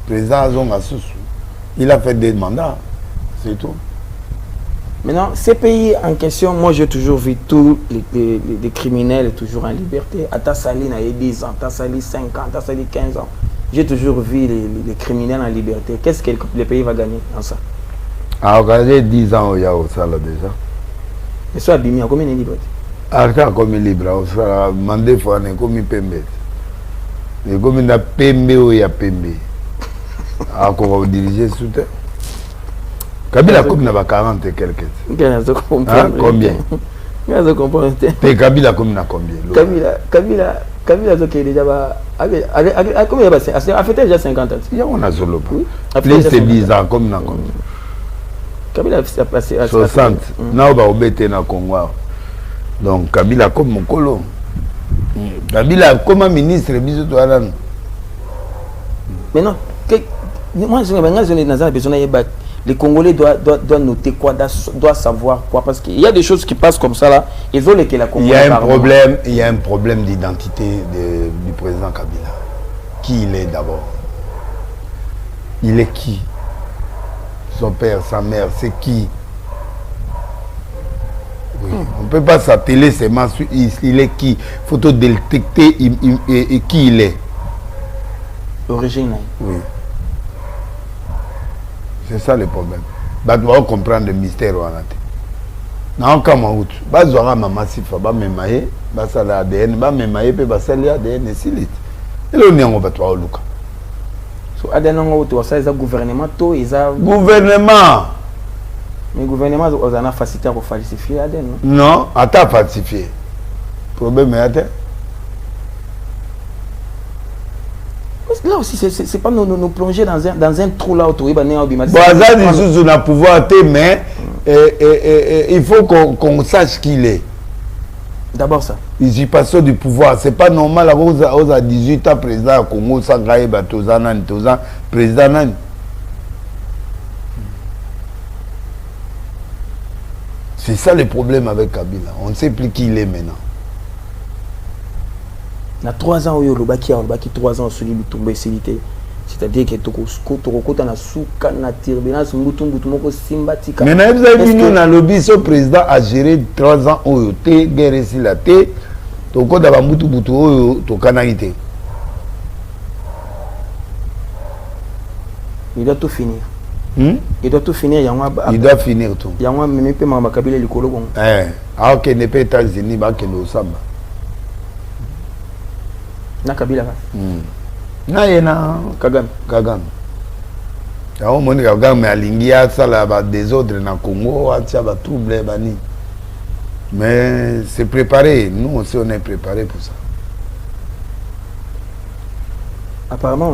président Azonga Soussou il a fait des mandats, c'est tout. Maintenant, ces pays en question, moi j'ai toujours vu tous les criminels toujours en liberté. À Tassali, il y a 10 ans, Tassali 5 ans, Tassali 15 ans. J'ai toujours vu les criminels en liberté. Qu'est-ce que le pays va gagner dans ça? Ah, regardez 10 ans, il y a au là déjà. Et ça, Bimi, à combien de liberté? Ah, comme libre, on sera mandé pour un comme Pembe. Et comme il y a Pembe ou il y a Pembe. Ah, qu'on va diriger sous terre. Kabila comme il y a 40 et quelques. Combien? Je comprends. Et Kabila comme il y a combien? Kabila donc déjà combien il a fait déjà 50 ans. Il y a on a solo pas. Plus de 10 ans comme il a combien? Kabila a passé à 60. Now on va obéter na Congo. Donc Kabila comme mon colo. Kabila comme ministre biso to alana. Maintenant moi je besoin les Congolais doivent noter quoi, doivent savoir quoi, parce qu'il y a des choses qui passent comme ça là. Ils veulent que la Congolais il y a un problème d'identité du président Kabila. Qui il est d'abord? Il est qui? Son père, sa mère, c'est qui? Oui. On ne peut pas s'atteler seulement sur il est qui. Il faut détecter qui il est. L'origine. Oui. C'est ça le problème. Bah, tu vas comprendre le mystère. Non, comme en route. Bah, tu auras maman si tu vas m'aimer, bah, ça l'ADN, bah, m'aimer, puis bah, ça l'ADN, et si vite. Et là, on va toi, Luka. So, ADN, on va ça, ils ont gouvernement, tout, ils ont. Gouvernement! Mais le gouvernement, ils ont facilité pour falsifier l'ADN, non? Non, à ta falsifié. Problème est à terre. Là aussi, c'est pas nous plonger dans un trou là autour. Bon, ça, on a pouvoir, mais il faut qu'on sache qui il est. D'abord ça. Il y passe du pouvoir. C'est pas normal à 18 ans, président au Congo, sans grailler, président. C'est ça le problème avec Kabila. On ne sait plus qui il est maintenant. Il y a 3 ans, il y a 3 ans, c'est-à-dire que tu as souka na turbulence, maintenant, vous avez vu, nous, dans le lobby, ce président a géré 3 ans au yoté, guerre ici la té, tu as d'avoir tu canalité. Il doit tout finir. Il doit tout finir. Il doit finir tout. Il y a un même peu de Kabila le Colo. Alors qu'il n'est pas États-Unis, il est au Samba. Na Kabila na yena Kagame au monde Kagame alingia sala ba désordre na Congo atia ba trouble bani mais c'est préparé, nous aussi on est préparé pour ça. Apparemment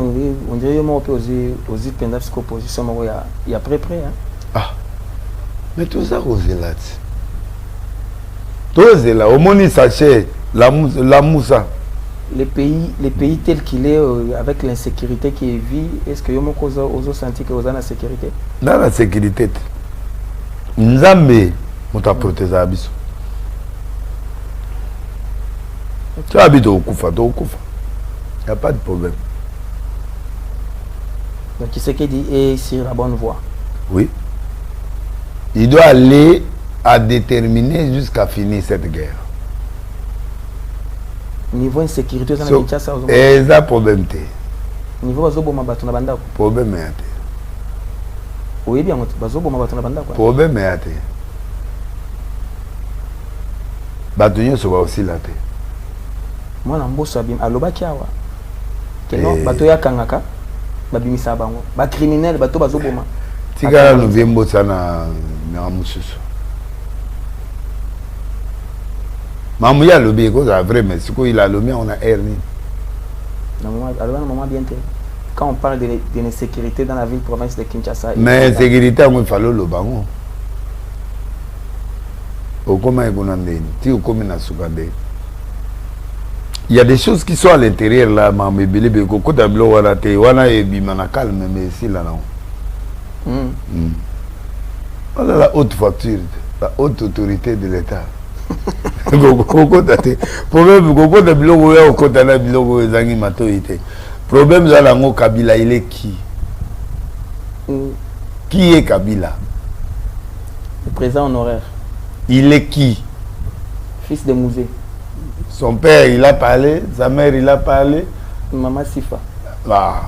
on dirait que on peut oser pendant cette opposition il y a près hein. Ah mais tout ça oser là tout c'est là au monde sachet la moussa. Les pays tels qu'il est, avec l'insécurité qui est vie, est-ce que vous avez senti que vous avez la sécurité? Dans la sécurité, Nzambe, on t'a protégé à Abisso. Tu habites au Koufa, il n'y a pas de problème. Donc, qui c'est qui dit est sur la bonne voie? Oui. Il doit aller à déterminer jusqu'à finir cette guerre. Niveau insécurité, ça n'a ça. Et ça problème. Niveau de banda. Problème. Oui, bien, bazoboma batona banda quoi. Problème est athée. Batonyo soba aussi la paix. Moi na mboso abim aloba kiawa. Keno bato ya kangaka babimisa bango. Ba criminel bato bazoboma. Tika no vimbo sana na mususu. Mamu ya lobi ko za vrai mais siko il a lobi on a erni. Na maman bien té. Quand on parle de l'insécurité dans la ville province de Kinshasa. Mais sécurité on falo lo bango. Okoma ekonande ti okome na sukande. Il y a des choses qui sont à l'intérieur là, maman belebe ko ko tablo wana te wana e bimana calme mais ici là non. Voilà la haute facture, la haute autorité de l'État. Problème koko de biloko ya okota na biloko ezangi matoite. Problème za lango Kabila il est qui? Qui est Kabila? Le président honoraire. Il est qui? Fils de Mouzé. Son père il a parlé, sa mère il a parlé. Maman Sifa. Ah.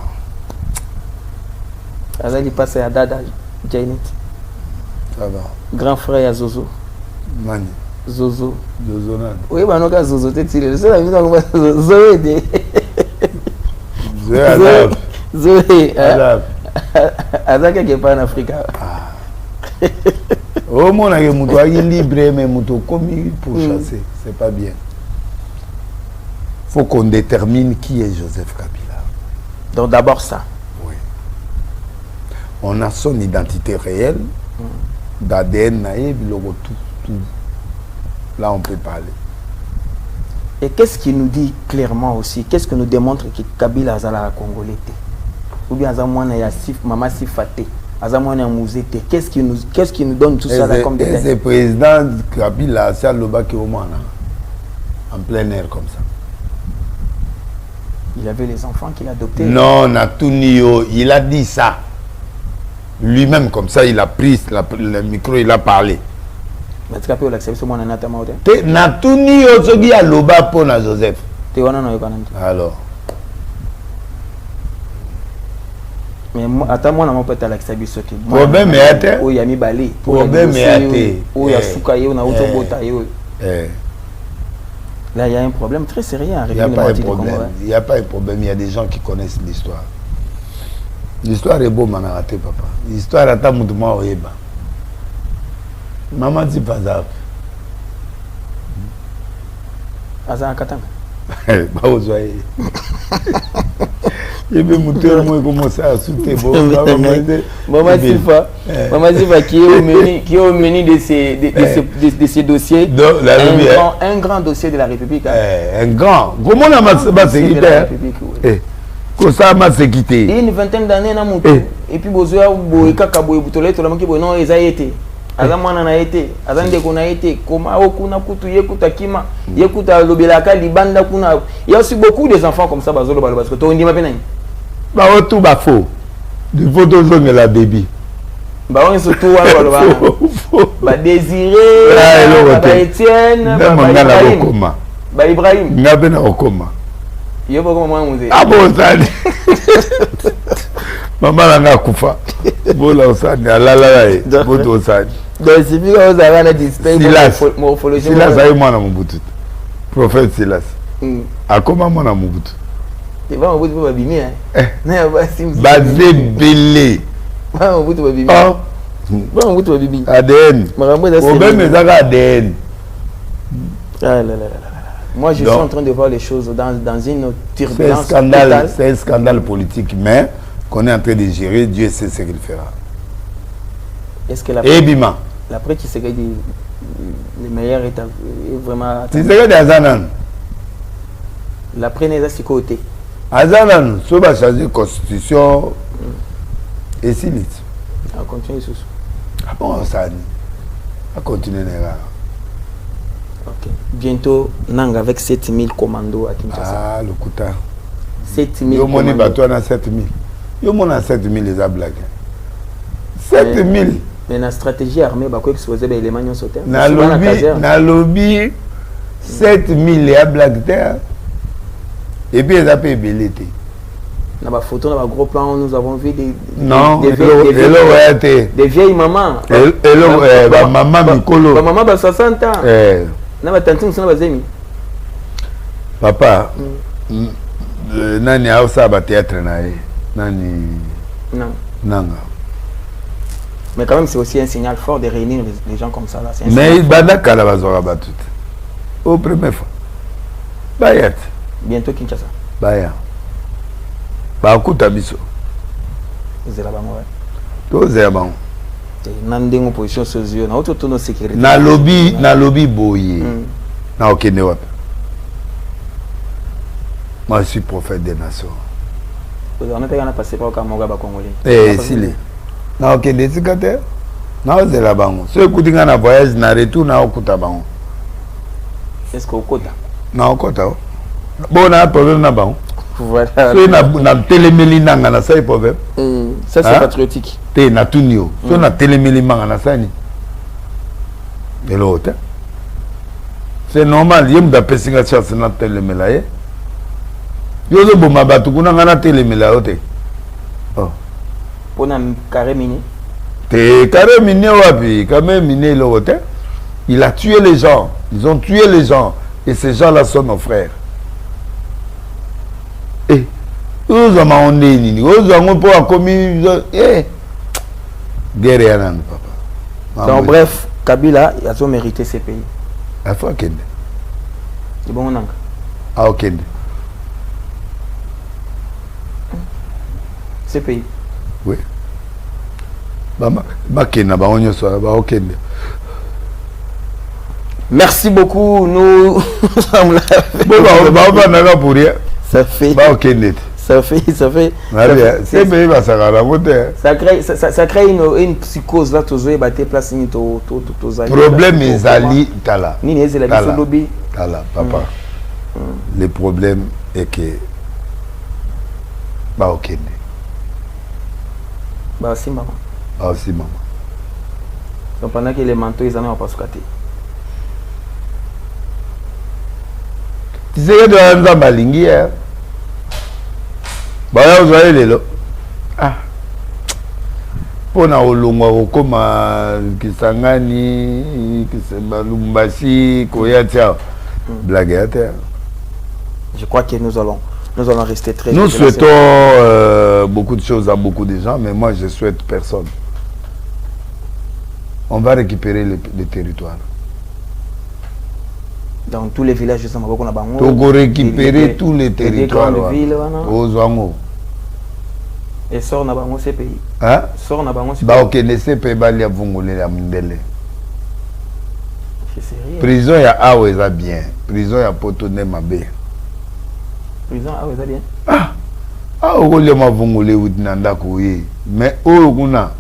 Azali passe à Dada Jainet. Ça va. Grand frère à Zozo. Mani. Zozo. Zozo nan. Oui, bah non, quand Zozo t'es tiré. C'est la mise en combat. Zoé de. Zoé Azab. Zoé. Azab. Azab quelque part en Afrique. Oh mon ami, moutou a libre mais moutou commis pour chasser. C'est pas bien. Faut qu'on détermine qui est Joseph Kabila. Donc d'abord ça. Oui. On a son identité réelle, d'ADN naïf, tout. Là on peut parler. Et qu'est-ce qui nous dit clairement aussi, qu'est-ce qui nous démontre que Kabila Azala Congolais? Ou bien Azamouana Yassif, Mama Sifate, Azamouana Mouzete, qu'est-ce qui nous donne tout ça là comme détail? C'est le président Kabila, c'est Loba qui est au moins en plein air comme ça. Il avait les enfants qu'il a adoptés. Non, Natunio, il a dit ça. Lui-même, comme ça, il a pris le micro, il a parlé. Mais tu as pu l'accepter sur mon anatama. Natunio, ce qui a loba pour Joseph. Alors. Mais attends, moi, je ne peux pas l'accepter ce qui. Problème est athée. Oui, il y a mis balé. Problème est athée. Oui, il y a soukaye, on a autobotaye. Là, il y a un problème très sérieux. Il n'y a pas un problème. Il n'y a pas un problème. Il y a des gens qui connaissent l'histoire. L'histoire est beau, manaraté, papa. L'histoire est à Moutouma Oyeba. Maman dit pas ça. Azan Katanga. Bah, vous voyez. Il y a moteur, moi, commencé à sauter. Maman Sifa qui est au menu de ces dossiers. Un grand dossier de la République. Un grand. Comment on a ma sécurité? Comment ça m'a sécurité? Il y a une vingtaine d'années, et puis Bozoa, Boïka, Boïboutolé, tout le monde qui non, ils ont été. Azamana na été, Azande kuna été, Koma Okuna Kutu, Yekuta Kima, Yekuta Lobelaka, Libanda Kuna. Il y a aussi beaucoup d'enfants comme ça, Bazolo Balo, parce que toi, on dit ma peine. Bah, tout va faux. Des photos de la baby. Bah, on est surtout à Désiré, bah, Étienne, bah, Ibrahim. N'abena Okoma. Yo pas comment on dit. Ah bon, ça. Maman n'a kufa. Bon là ça, la bon ça. Donc c'est bien que vous avez un distinct morphologie. Silas aïe moi na Mobutu. Prophète Silas. A comment moi na Mobutu? Tu vas Mobutu pour bimi hein. Non pas sim. Bazé belé. Pas Mobutu pour bimi. Ah. Pas Mobutu pour bimi. ADN. Au même mes ADN. Ah là là là là. Moi, je suis en train de voir les choses dans une turbulence. C'est un scandale politique, mais qu'on est en train de gérer, Dieu sait ce qu'il fera. Est-ce que l'après qui s'est dit le meilleur est vraiment. Tu sais que Azanan. L'après n'est pas si côté. Azanan, si on va changer la constitution, et si vite. On continue sous. Ah bon, ça va continuer. Ok. Bientôt, Nang avec 7000 commandos à Kinshasa. Ah, le Kouta. 7000 commandos. Yo moni bateau na 7000. Yo moni 7000 les blagues. 7000. Mais la stratégie armée, bah quoi exposer les éléments sauter. Na lobby 7000 les blagues. Et puis ils appellent belité. Dans ma photo, dans ma gros plan, nous avons vu des vieilles mamans. Maman Mikolo. Maman a 60 ans. Na ma tante nous bazemi. Papa. Nani a ça ba théâtre naé. Nani. Non. Nanga. Mais quand même c'est aussi un signal fort de réunir les gens comme ça là, mais badaka la bazora batut. Au première fois. Bayat. Bientôt Kinshasa. Baya. Bakuta biso. Zela bango. To zela bango. Na ndengo position sozio na auto tono sécurité. Na lobby boye. Na okende wapi. Moi je suis prophète des nations. On a passé par Kamoga ba Congolais. Sile. Na okende tikate. Na zela bango. So ekutinga na voyage na retour na okuta bango. Est-ce que okota? Na okota. Bon na problème na bango. Voilà. So na telemeli nanga na sai problème. Ça c'est patriotique. Te na tunio. So na telemeli manga na sani. Et l'autre. C'est normal, yem da pesinga chance na telemela ye. Yo zo boma batu kuna ngana telemela ote. Oh. Pona carré mini. Te carré mini wapi, carré mini l'autre. Il a tué les gens, ils ont tué les gens et ces gens-là sont nos frères. Eh, nous avons nini, nous avons pas commis guerre à papa. Donc bref, Kabila, il a mérité ces pays. Il faut qu'il c'est bon on ah ok. Ces pays. Oui. Bakena ba onyo so ba ok. Merci beaucoup. Nous sommes là. Ça fait. Ça crée une psychose là, toujours battre place ni to. Problème est ali tala. Ni les la lobby. Tala papa. Le problème est que ba ok. Bah si maman. Ah si maman. Donc pendant que les manteaux ils en ont pas squatté. Tu sais que tu as un balingi hein. Bah là vous voyez les là. Ah. Pona olongwa koma Kisangani, Lumbashi, Koyatia. Blague à terre. Je crois que nous allons rester très. Nous souhaitons beaucoup de choses à beaucoup de gens, mais moi je souhaite personne. On va récupérer les territoires. Dans tous les villages, on va récupérer tous les territoires. Aux Zouango. Et sort na bango ces pays. Hein? Sort na bango ces pays. Bah ok, ne sais pas balia vongolé la mindele. C'est sérieux. Prison ya awe za bien. Prison ya potone mabe. Prison awe za bien. Ah. Ah ogole ma vongolé udinanda koye. Mais o kuna.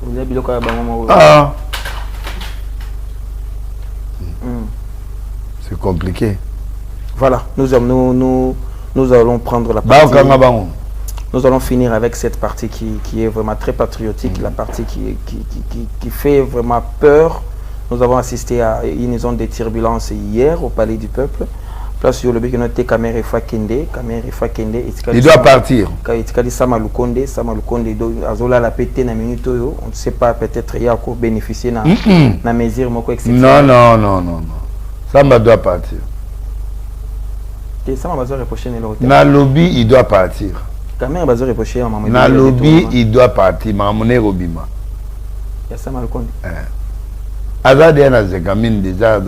Vous avez biloko ya bango. Ah. C'est compliqué. Voilà, nous allons prendre la partie. Nous allons finir avec cette partie qui est vraiment très patriotique, la partie qui fait vraiment peur. Nous avons assisté à une zone de turbulence hier au Palais du Peuple. Place sur le but que notre caméra Fakende. Il doit partir. Samalukonde, Azola la pété na minute. On ne sait pas, peut-être il y a encore bénéficié na mesure moko exceptionnelle. Non. Samba doit partir. Na lobby, il doit partir. Na lobby, il doit partir. Mamone Robima. Azad yana zekamine déjà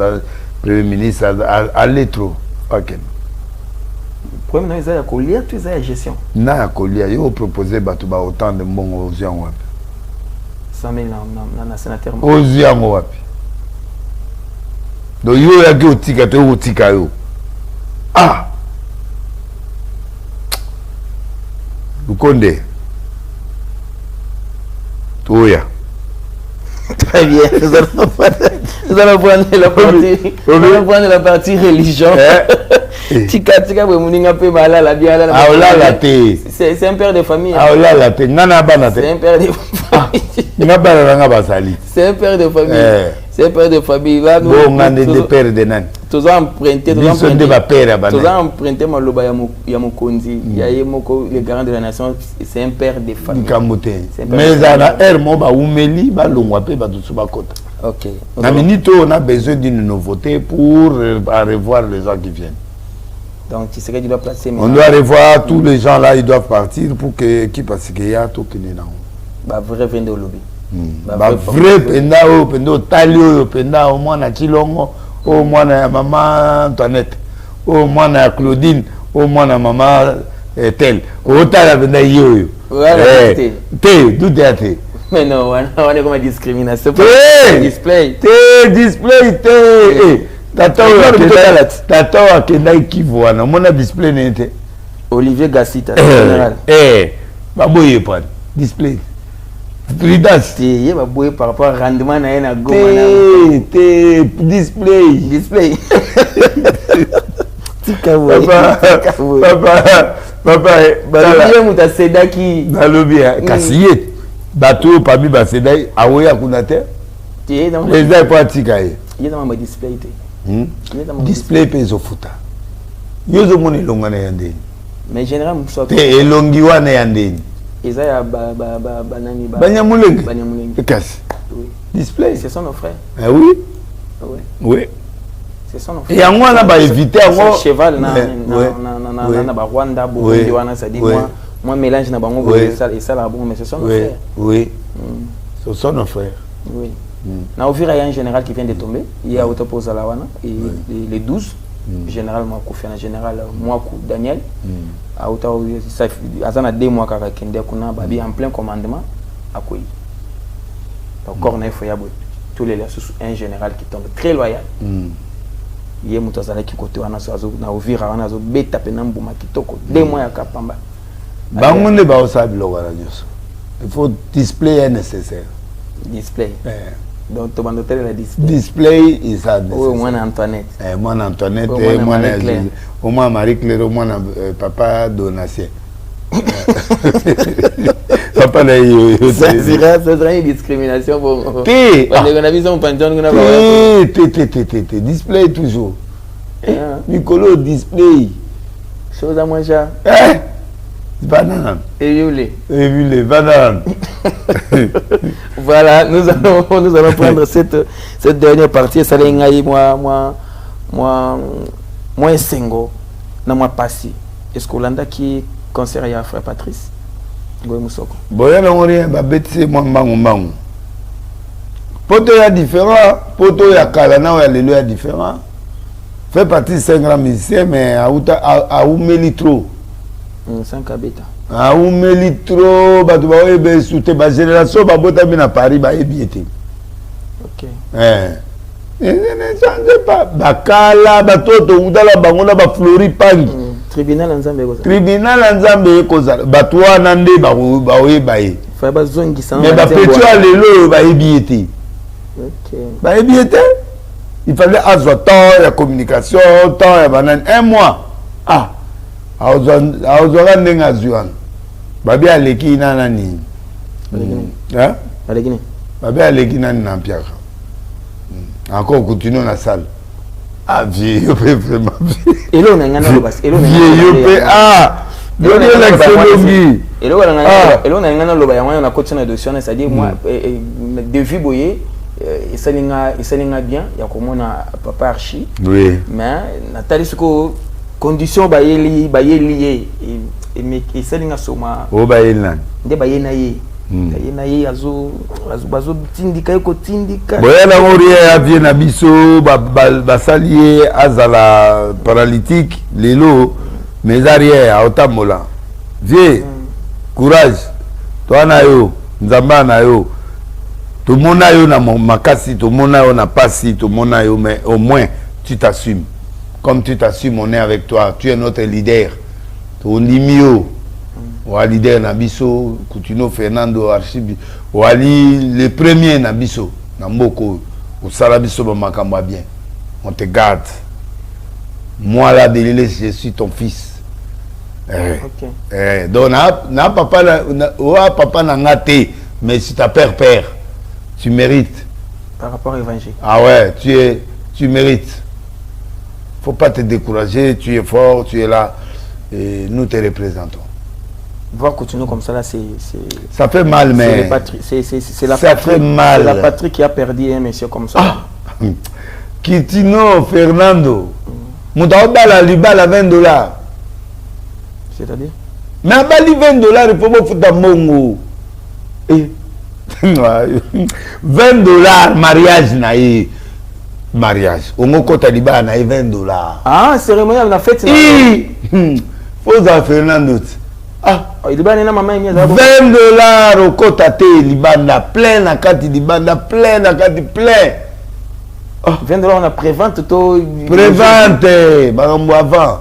Premier ministre allez trop. Ok. Premier ministre a collier tout ça gestion. Na collier yo proposer batuba autant de mbongo aux gens wapi. 100 000 na sénateur. Aux gens wapi. Donc yo ya ki otika yo. Ah. Lukonde. Toya. Très bien. Nous allons prendre la partie religion. Tika we muninga pe bala la bien la. C'est un père de famille. C'est un père de famille. C'est un père de famille. C'est un père de famille. Là, nous. Bon, on a des pères de nan. tous emprunté maloba ya mokonzi ya yemoko le garant de la nation, c'est un père de famille. Mais à la ère mo ba umeli ba longwa pe ba tutsu ba kota. OK. Na minute on a besoin d'une nouveauté pour revoir les gens qui viennent. Donc tu sais que tu dois placer. On doit revoir tous les gens là, ils doivent partir pour que qui parce qu'il y a tout qui est là. Bah vrai vende au lobby. Bah vrai penda talio penda au moins na Chilongo, au moins na maman Antoinette, au moins na Claudine, au moins na maman tel. Au tala penda yo. Voilà. Tout est. Mais non, on est comme une discrimination. Display. Tata akenda ikivuana mona display nete Olivier Gassita général baboye pas display prudence ye baboye par rapport au rendement na na goma display papa babiye muta sedaki balobia kasiye bato parmi ba sedai awoya kuna te tie dans les ai pratika ye dans ma display te display pèse au foot. Yozo moni longa na yandeni. Mais général muso te elongi wana yandeni. Ezaya banani ba. Banyamulenge. Kasi. Oui. Display. Ce sont nos frères. Ah oui. Oui. Oui. Ce sont nos frères. Et en wana ba éviter en cheval na ba Rwanda Burundi wana ça dit moi mélange na bango et ça la bon mais ce sont nos frères. Oui. Ce sont nos frères. Oui. Na Ovira, il y a un général qui vient de tomber. Il y a Autopose à la Wana. Et les 12, général Mwakou, général Mwakou, Daniel. À Ottawa, il y a 2 mois qu'il y a en plein commandement à Kouy. Donc, Corneille Foyabou, tous les sous un général qui tombe très loyal. Il y a Moutazala qui côté na Ovira, on a beta penambouma qui toko 2 mois à Kapamba. Bangonde ba osabi logara nyoso. Il faut display est nécessaire. Display. Donc, tu vas noter la display. Display is ça. Oui, moi, Antoinette. Moi, Antoinette, moi, Marie-Claire, moi, papa Donatien. Papa, ça serait une discrimination. Bon, display toujours. Nicolo, display. Chose à moi, cher. Banane. Et banane. Voilà, nous allons prendre cette dernière partie. Ça moi singo, na moi passi. Est-ce que l'anda qui concert à frère Patrice? Goy Moussoko. Boya na rien ba betse moi mbangu. Poto ya différent, poto ya kalana ya lelo ya différent. Fait partie 5 grands musiciens mais a oumeli trop. 5 habitants. Ah oumeli trop ba tuba ebe soute ba génération ba bota na Paris ba ebiete. OK. Ne change pas bakala batoto udala bango na ba flori pangi. Tribunal Nzambe ko. Tribunal Nzambe ko za batwa na nde ba oyebaye. Fa ba zongi sans. Mais ba petit alelo ba ebiete. OK. Ba ebiete. Il fallait avoir temps de communication, temps de banane 1 mois. Ah. Aozora ndenga zuan. Babi aleki nana ni. Hein? Aleki ni. Babi aleki nani na piaka. Encore continuons la salle. Ah vieux, vraiment. Et là on a ngana lo bas. Et là on a vieux ah. Yo l'excellence. Et là on a ngana lo ba yango na continue de sion, c'est-à-dire moi de vie boyer et ça linga bien, il y a comme on a papa archi. Oui. Mais Nathalie Soko condition bayeli et selinga soma o bayeli nan nde bayena ye bayena ye azo tindika yoko tindika boyana ngori ya vie na biso basalier azala paralytique lelo mes arrière a otamola vie courage toi na yo nzamba na yo tout monde yo na makasi tout monde yo na pasi tout monde yo mais au moins tu t'assumes. Comme tu t'assumes, on est avec toi. Tu es notre leader. Ton limio. Ou leader Nabiso, Coutinho, Fernando, Archibi. Ou le premier Nabiso. Namboko. Ou Salabiso, Mamakamba bien. On te garde. Moi, là, je suis ton fils. Okay. Donc, papa n'a ngate. Mais si ta père, tu mérites. Par rapport à l'évangile. Ah ouais, tu mérites. faut pas te décourager, tu es fort, tu es là, et nous te représentons. Voir continuer comme ça, là, c'est... Ça fait mal, mais... C'est la ça patrie, fait mal. C'est la patrie qui a perdu un monsieur comme ça. Ah. Kitino, Fernando. Moutaoubala, libala $20. C'est-à-dire? Mais à Bali, $20, il faut me foutre à Mongo. $20, mariage, naïe. Mariage. On m'a côté liba, naïe $20. Ah, cérémonie, on a fait. Faut à Fernando. Ah, il va aller maman $20 au côté libanda, plein à carte libanda, plein à carte plein. $20, on a prévente tout. Prévente, barambo avant.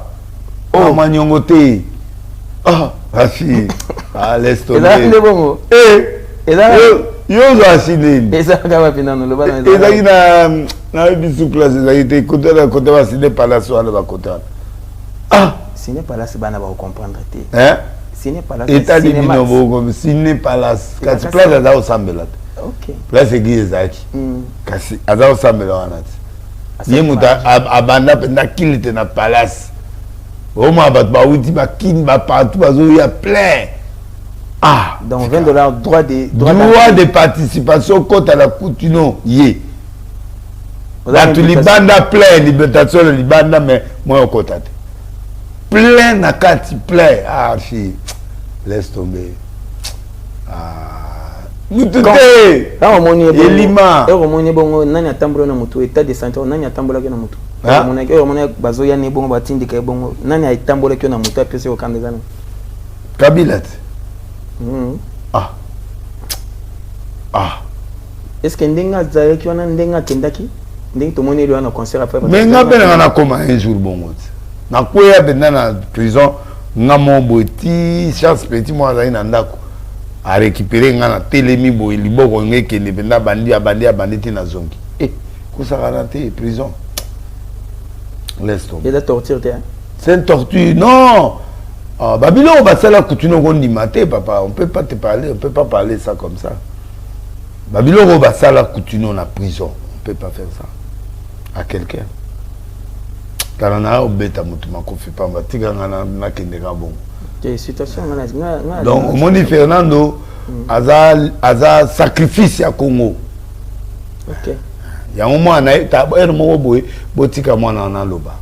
Oh, maniongoté. Ah, Rafi. Ah, laisse tomber. Et là, yo asine. Et ça va finir le bas. Et là, il a bisu place, il a été côté là, côté va signer par la soirée là côté. Ah, ce n'est pas là, c'est pas va comprendre. Hein? Ce n'est pas là. État de Binobo comme signer par la. Quand tu place là au Sambela. OK. Place c'est qui ezaki. Kasi azao Sambela wanati. Yemuta abanda penda kilite na palace. Au moins ba wuti ba kin ba partout bazo ya plein. Ah, donc $20 droit de participation contre la Coutuno yé. Là tu libanda plein libertation le libanda mais moi au côté. Plein na carte plein. Ah si laisse tomber. Ah mutute. Là on moni elima. Et on moni bongo nani atambula na mutu état de santé nani atambula ke na mutu. On a bazo ya ne bongo batindi ke bongo nani atambula ke na mutu apese okandeza na. Kabila. Ah. Est-ce que ndenga zaye ki wana ndenga kendaki? Ndenga to moni na concert après. Mais nga bena na koma un jour bongo. Na koya bena na prison nga mombo ti chance petit moi za ina ndako. A récupérer nga na telemi bo liboko ngeke ne benda bandi ti na zongi. Kusaka te prison. Laisse tomber. Et la torture te. C'est une torture. Non. Ah, Babylone, bah ça là, Coutuno maté, papa. On peut pas te parler, on peut pas parler ça comme ça. Babylone, bah ça là, Coutuno en prison. On peut pas faire ça à quelqu'un. Car on a obéta mutuma kofi pamba tiga na kendeka bon. Situation donc Moni Fernando aza sacrifice à Congo. OK. Ya un moment na ta mo boy botika mwana na loba.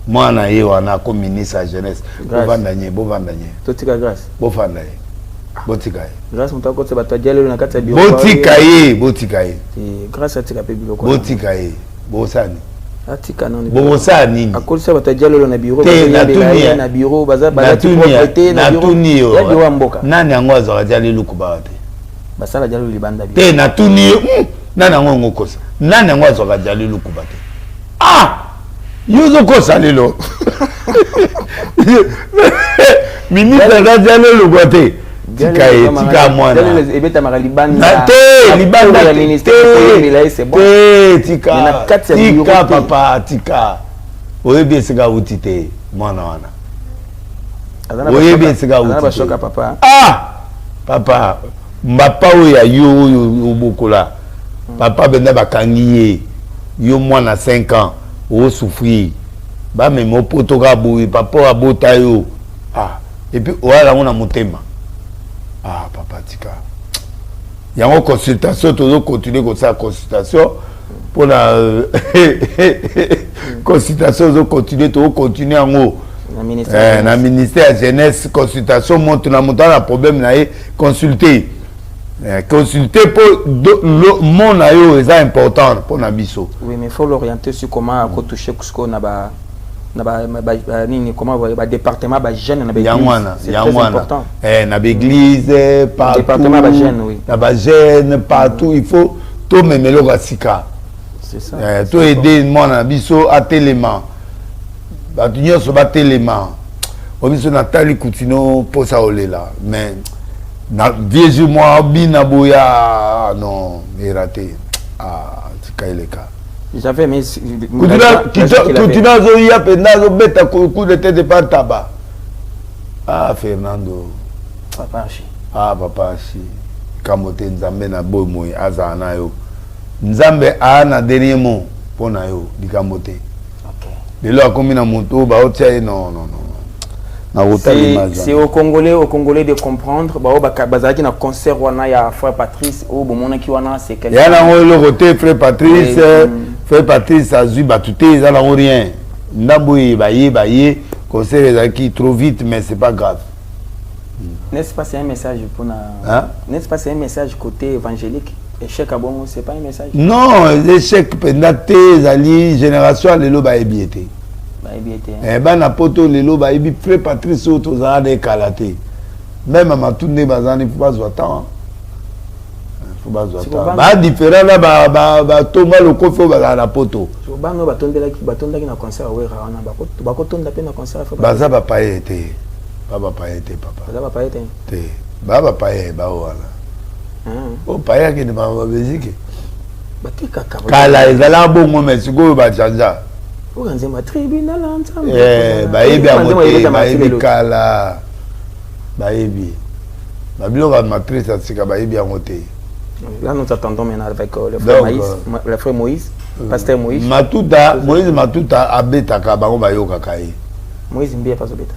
Mwana ye wana comme ministre à jeunesse bovandanye totika grâce bofanda ye botika ye grâce mutako se bato dialo na kati ya bio botika ye grâce atika pe bilo ko botika ye bosani atika non bosani akolisa bato dialo na bureau na bureau baza propriété na bureau ya biwa mboka nani yango azwa dialo luku ba te basala dialo libanda bi te na tuni nani yango ngokosa nani yango azwa dialo luku ba te ah Yuzo Kosalilo. Ministre Gadiano Lugote. Tika mwana. Ebeta magalibanda. Libanda ministère c'est bon. Tika papa tika. Oyebi sika utite mwana wana. Oyebi sika utite. Papa. Ah! Papa, mbapa oya yo obokola. Papa benda bakangiye. Yo mwana 5 ans. O souffrir ba me mo poto ka boui papa abota yo ah et puis oala ngona motema ah papa tika yango consultation to continuer comme ça consultation pour la consultation to continuer yango na ministère jeunesse consultation monte na montant problème na consulter consulter pour mon ayo est important pour nabiso. Oui, mais il faut l'orienter sur comment toucher ce na ba comment ba département ba jeune na ba c'est très important. Na l'église partout. Département ba jeune oui. Na ba jeune partout, il faut tout même le rasika. C'est ça. Tout aider mon nabiso à télément. Ba tunyo so ba télément. Obiso Nathalie Coutinho pour ça olela mais na vieux moi bina boya non mais raté ah tikaileka j'avais mais Coutinho zo ya penda zo beta coup de tête de pantaba ah Fernando papa chi kamote nzambe na boy moy azana yo nzambe ana dernier mot pour na yo dikamote. OK. De là comme na moto ba otia non. C'est aux Congolais de comprendre bazaki na concert wana ya frère Patrice ou bomona ki wana c'est quelqu'un. Ya na le côté frère Patrice a vu batuté ça n'a rien. Ndamboui baye concert qui trop vite mais c'est pas grave. N'est-ce pas c'est un message pour n'est-ce pas c'est un message côté évangélique? Échec à bon c'est pas un message. Non, l'échec pendaté zali génération lelo ba ebiété. Na poto lelo ba ebi frère Patrice auto za de kalaté. Même à ma tourner bazani faut pas zoatan. Faut pas zoatan. Ba différent là ba tomba le kofo ba na poto. So ba no batondela ki na concert wera wana ba ko tonda pe na concert fa. Baza ba pa été. Ba pa été papa. Baza ba pa été. Te. Ba pa été ba wana. Oh pa qui de ba musique. Ba ki kaka. Kala ezala bongo mais siko ba chanja. Oranzema tribunal ensemble. Baebi amote, baebi kala. Baebi. Babilo va matrice à sika baebi amote. Là nous attendons maintenant avec le frère Moïse, pasteur Moïse. Moïse Matuta abeta ka bango bayoka kai. Moïse mbia pas obeta.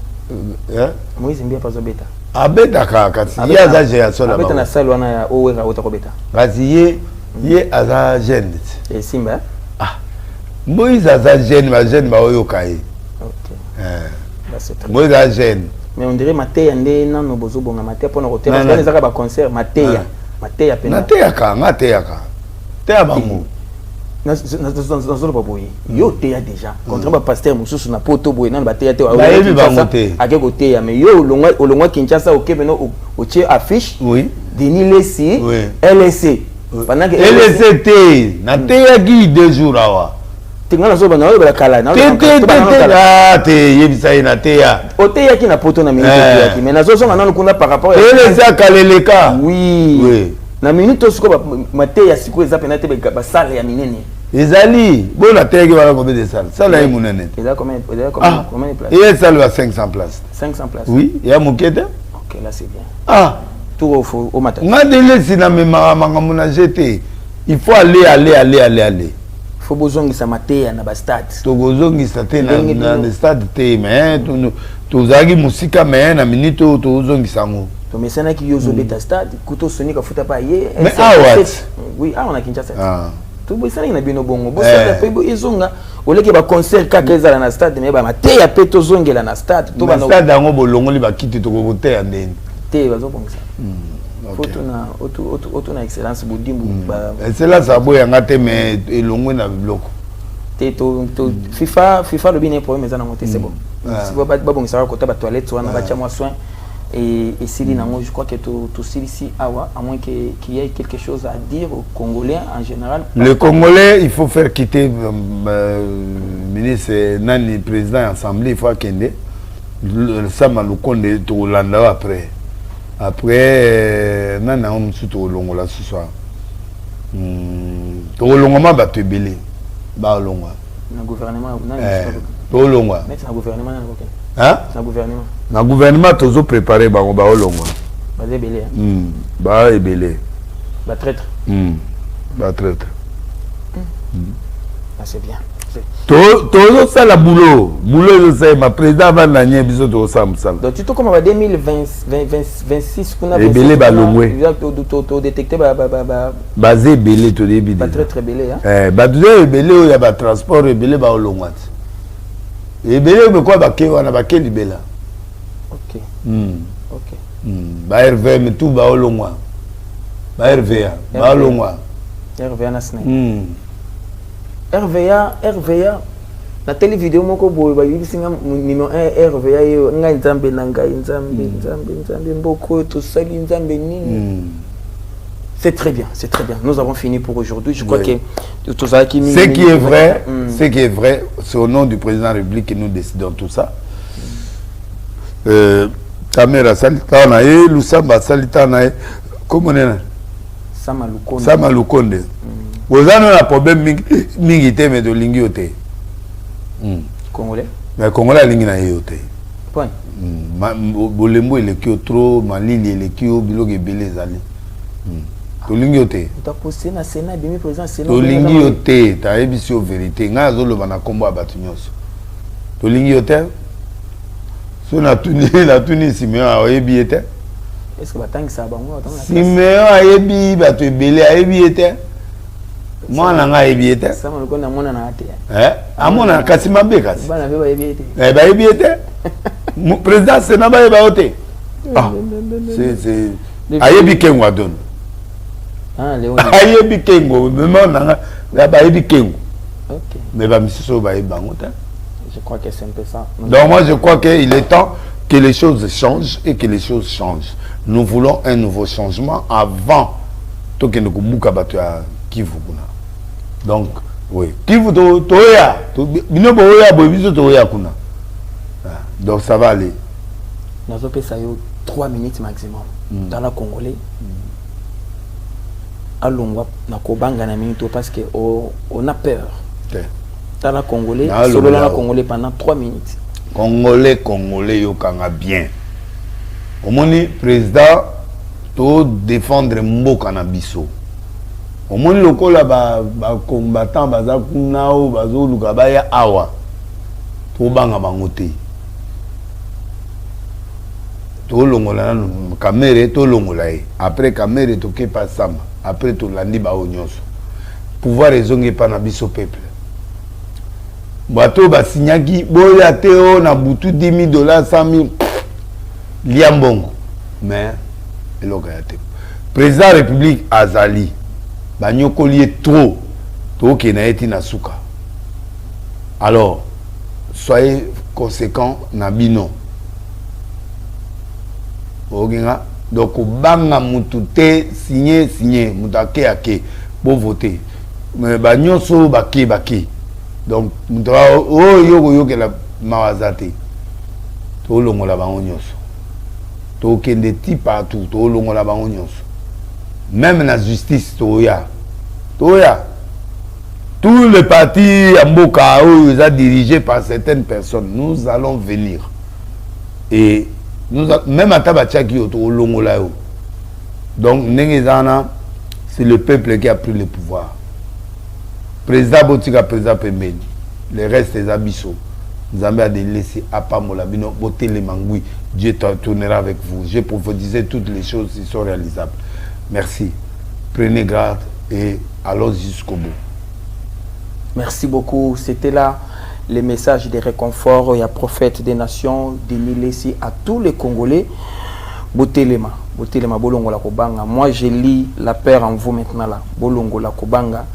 Moïse mbia pas obeta. Abeta ka kati ya za je asola ba. Abeta na salle wana ya owera otakobeta. Kasi ye aza jeune. Et Simba. Moïse a sa gêne, ma gêne va au cahier. Ok. Moïse a gêne. Mais on dirait Matéa non no bozo bonga Matéa pour nos hôtels. Parce que les arabes concert Matéa pena. Matéa ka. Téa bango. Dans le papoui. Yo téa déjà. Contre ba pasteur mususu na poto boy na ba téa téa. Ba yebi bango té. Ake ko téa mais yo olongwa Kinshasa au Kebeno au tie affiche. Oui. Denis Lessi. LSC. Pendant que LSC na téa qui 2 jours awa. Tingana zo bana ba kala na te yebisa ina te ya oteya ki na poto na minute yaki mais nazo zonga nanu kuna par rapport ele za kaleleka oui na minute siko ba mateya siko eza pena te ba salle ya minene ezali bona tege wala combien de salles sala yi munene eza combien de places et salle va 500 places 500 places oui ya mukete OK là c'est bien tout au matin ngadele sina mema manga jeté il faut aller faut bozongisa mateya na ba stade to bozongisa te na stade te mais to zagi musika mais na minute to zongisa ngo to mesana ki yozo beta stade kuto sonika futa pa ye mais what oui on a Kinshasa to bosana na bino bongo bosana pe bo izonga oleke ba concert ka kezala na stade mais ba mateya pe to zongela na stade to ba stade ngo bolongo li ba kiti to ko boteya ndeni te bazobongisa Auto na excellence Boudimbu. Excellence a boy ngate mais elongwe na biloko. Te to FIFA le bien problème mais ça na monter c'est bon. Si ba bon ça côté ba toilette wana ba chamwa soin et Sili nango je crois que tout ici awa à moins qu'il y ait quelque chose à dire aux Congolais en général. Le Congolais, il faut faire quitter ministre nani président assemblée il faut kende ça malukonde to landa après nana on surtout longola ce soir to longoma ba tebele ba longwa na gouvernement to longwa mais na gouvernement na gouvernement tozo préparer ba longwa ba ebele ba ebele ba traître ba traître c'est bien Todo ça la boulot c'est ma président va na nye biso to ça donc tu comme en 2026 qu'on a belé ba longwe to détecter basé belé to débit pas très belé hein ba deux belé il y a ba transport belé ba longwa et belé me quoi ba ke wana ba ke libela OK ba RV me tout ba longwa ba RVA ba longwa RVA na snipe RVA na télé vidéo moko boy ba yibisinga numéro 1 RVA yo nga nzambe na ngai nzambe mboko to sali nzambe nini. C'est très bien. Nous avons fini pour aujourd'hui. Je crois que tout ça qui ce qui est vrai, c'est au nom du président de la République que nous décidons tout ça. Kamera salita na ye Lusamba salita na ye comment on est Sama Lukonde. Vous avez un problème mingi te mais de lingi ote. Congolais. Mais Congolais lingi na yote. Point. Bolembo il est trop malili il est qui biloge belé zali. tolingi yote tu as posté na Sénat demi président Sénat tolingi yote ta ebisi o vérité nga azoloba na kombo abatu nyonso tolingi yote so na tuni Siméon oyebi ete est-ce que batangisa bango Siméon ayebi bato ebele ayebi ete mwana nga ayebi ete sama loko na mona na ate amona kasi mabe kasi bana be bayebi ete bayebi ete président Sénat bayeba yote c'est ayebi kengo adon ayebi kengo mona nga bayebi kengo OK mais ba misuso bayebi bango ta. Je crois que c'est un peu ça. Donc moi je crois qu'il est temps que les choses changent et que les choses changent. Nous voulons un nouveau changement avant tout que nous muka batu ya Kivu kuna. Donc oui, Kivu toya, bino boya bobiso toya kuna. Donc ça va aller. Nous avons fait ça 3 minutes maximum dans la Congolais. Allons na kobanga na minute parce que on a peur. Dans la Congolais, solo dans la Congolais pendant 3 minutes. Congolais yokanga bien. Au moni président to défendre mboka na biso. Au moni lokola ba combattant baza kuna o bazo luka baya awa. To banga bangote. To longola na kamere to longola e. Après kamere to ke pa sama. Après to landi ba onyoso. Pouvoir ezonge pa na biso peuple. Bato basinyaki boya teo na butu $10,000 $100,000 liambongo mais eloka ya te président république azali banyokoli trop to na eti na suka alors soyez conséquents na bino ogenga donc banga mutu te signer mutake ake bo voter mais banyoso baki donc yoko la mawazate to longola bango nyonso to kende ti partout to longola bango nyonso même la justice toya tous les partis amboka sont dirigés par certaines personnes. Nous allons venir et même à Tabachaki to longola yo. Donc nengezana c'est le peuple qui a pris le pouvoir. Président Botika, président Pemeni, les restes des abyssaux, nous avons à laisser à Pamolabino, botter les mangouis. Dieu tournera avec vous. J'ai prophétisé toutes les choses qui sont réalisables. Merci. Prenez garde et allons jusqu'au bout. Merci beaucoup. C'était là les messages de réconfort. Il y a prophète des nations, de laisser à tous les Congolais. Botelema, Bolongola Kobanga. Moi, je lis la paix en vous maintenant là. Bolongola Kobanga.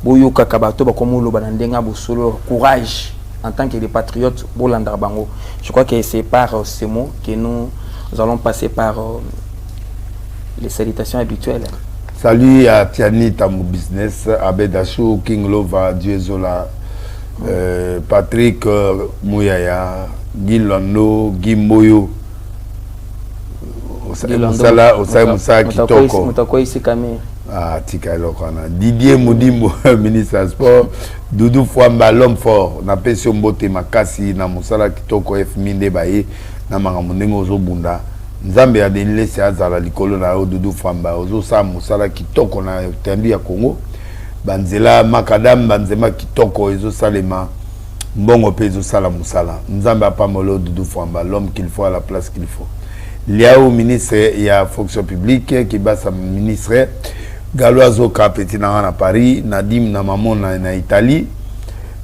Boyoka kabato bakomo bandenga bosolo courage en tant que des patriotes bolanda bango. Je crois que c'est par ces mots que nous allons passer par les salutations habituelles. Salut à Tiani Tamou Business, Abedachou, King Lova, Diezola, Patrick Mouyaya, Guy Lando, Guy Moyo, Moussa Kitoko. Mutako ici Kamé. Ah, tika lokana. Didier Moudimbo, ministre des Sports, Doudou Fouamba, l'homme fort, na pesi mbote makasi, na Moussala Kitoko F Minde Baye, na Mangamundengo Ozo Bunda. Nzambe ya denilesi azala likolo na Doudou Fouamba, Ozo Sa Moussala Kitoko na tendu ya Congo. Banzela Makadam, Banzema Kitoko, Ezo Salema, Mbongo Pezo Sala Moussala. Nzambe apamolo Doudou Fouamba, l'homme qu'il faut à la place qu'il faut. Liao ministre et à fonction publique, qui bat sa ministre. Galoazo Kapetina à Paris, Nadim Namamon na Italie,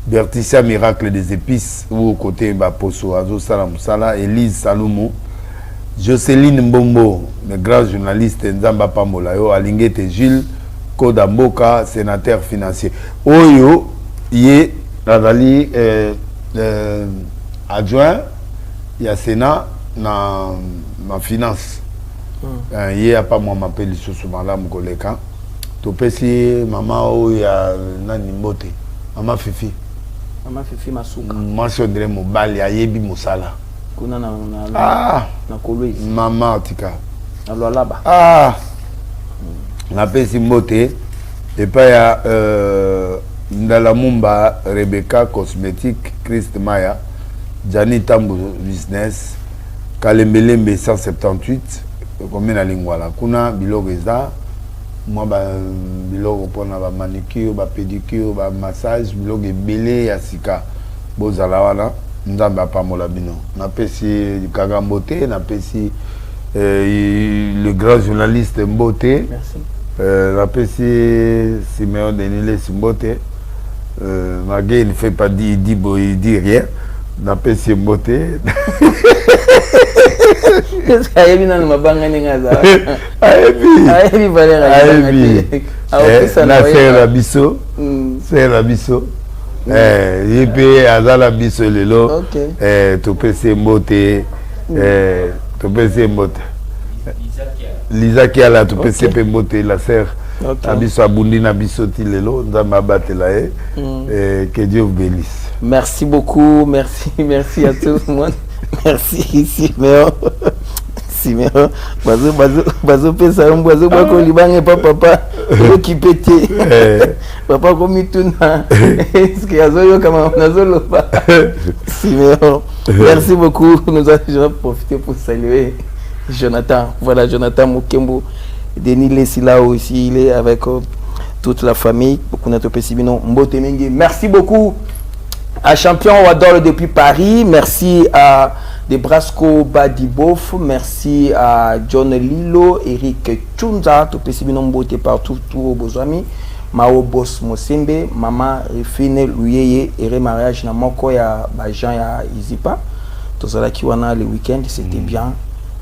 Berticia Miracle des épices ou côté Baposo Azo Salam Sala, Elise Salomo, Jocelyne Mbombo, le grand journaliste Nzamba Pamolayo, Alingete Gilles, Kodamboka, sénateur financier. Oyo, yé, Radali, adjoint, il y a Sénat, na ma finance. Yé, a pas moi m'appelle souvent là, mon collègue. Topesi maman ya nani mbote mama Fifi Masuka moi je dirais mobali ayebi mosala kuna na Kolwezi mama tika alwalaba na pesi mbote et pas ya Ndala Mumba Rebecca Cosmétique Christ Maya Jani Tambo Business Kalembelembe 178 combien na lingwala kuna bilogeza moi biloko mpona bamanicure bapédicure bamassage biloko ebele ya sika bozala wana nzambe apambola bino. Napesi kaka mbote, napesi le grand journaliste Mbote. Merci. Napesi Siméon Denilé Mbote. Magé il ne fait pas dire, il dit rien. Napesi Mbote. Est-ce qu'il y a une autre mabanga n'engaza? Ayebi na faire la biso. Faire la biso. Yépe azala biso lelo. Topesi Mbote. Topesi Mbote. Lisa qui a la topesi pe Mbote la sœur. Abiso abundi na biso ti lelo nzamba abatela que Dieu vous bénisse. Merci beaucoup, merci à tout le monde. Merci Siméon. Siméon, bazo pesa mbazo ba ko libange papa qui pété. Papa comme tuna. Est-ce que azoyo kama nazolo ba. Siméon. Merci beaucoup. Nous allons profiter pour saluer Jonathan. Voilà Jonathan Mukembo. Denis Lessila aussi, il est avec toute la famille. Merci beaucoup à Champion Wadol depuis Paris. Merci à Debrasco Badibof. Merci à John Lilo, Eric Chunza, tout petit partout, tous vos amis. Mao Boss Mosembe, Maman Refine Luyeye, et mariage na moko ya Bajan ya Izipa. Tout ça qui wana le week-end, c'était bien.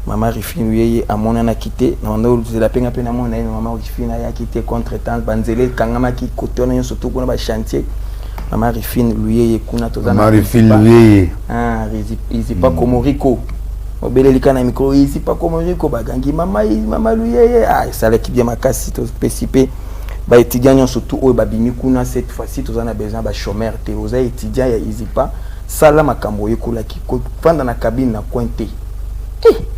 Maman Refine Luyeye a mon ana quitté. Non, non, c'est la peine à peine à mon maman Refine a quitté contre temps. Banzele Kangama qui cotonne surtout qu'on a chantier. Maman Refine Luyeye kuna tout ça. Maman Refine Luyeye. Ah, Izipa Komoriko. Obele likana micro Izipa Komoriko bagangi Maman Luyeye. Ah, ça là qui bien ma casse tout spécifié. Ba étudiants surtout au babimi kuna cette fois-ci tous on a besoin ba chômeur té aux étudiants ya Izipa sala makambo yekola ki pendant la cabine na cointé.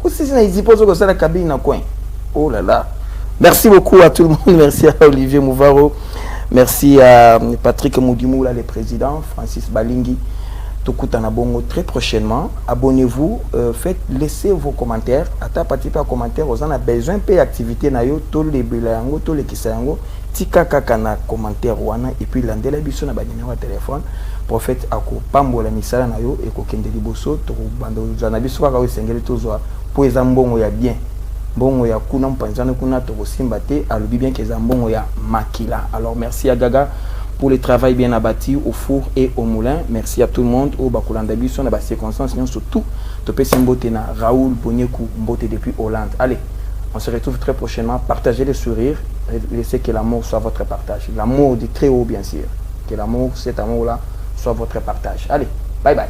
Aussi c'est Izipa zo ça la cabine na coin. Oh là là. Merci beaucoup à tout le monde, merci à Olivier Mouvaro. Merci à Patrick Moudimoula le président, Francis Balingi. Tokutana bongo très prochainement. Abonnez-vous, laissez vos commentaires. Ata participer à commentaires, vous en avez besoin peu activité na yo to les belango to les kisango. Tika kaka na commentaire wana et puis landela biso na ba numéro de téléphone prophète ako pambola misala na yo et ko kende liboso to bando zana biso kaka wesengeli tozwa po ezambongo ya bien mbongo ya kuna mpanzana kuna to simba te alobi bien que ezambongo ya makila. Alors merci à Gaga pour le travail bien abattu au four et au moulin. Merci à tout le monde au bakulanda biso na ba circonstances surtout to pesi mbote na Raoul Bonyekou mbote depuis Hollande. Allez, on se retrouve très prochainement. Partagez le sourire. Laissez que l'amour soit votre partage. L'amour du très haut, bien sûr. Que l'amour, cet amour-là, soit votre partage. Allez, bye bye.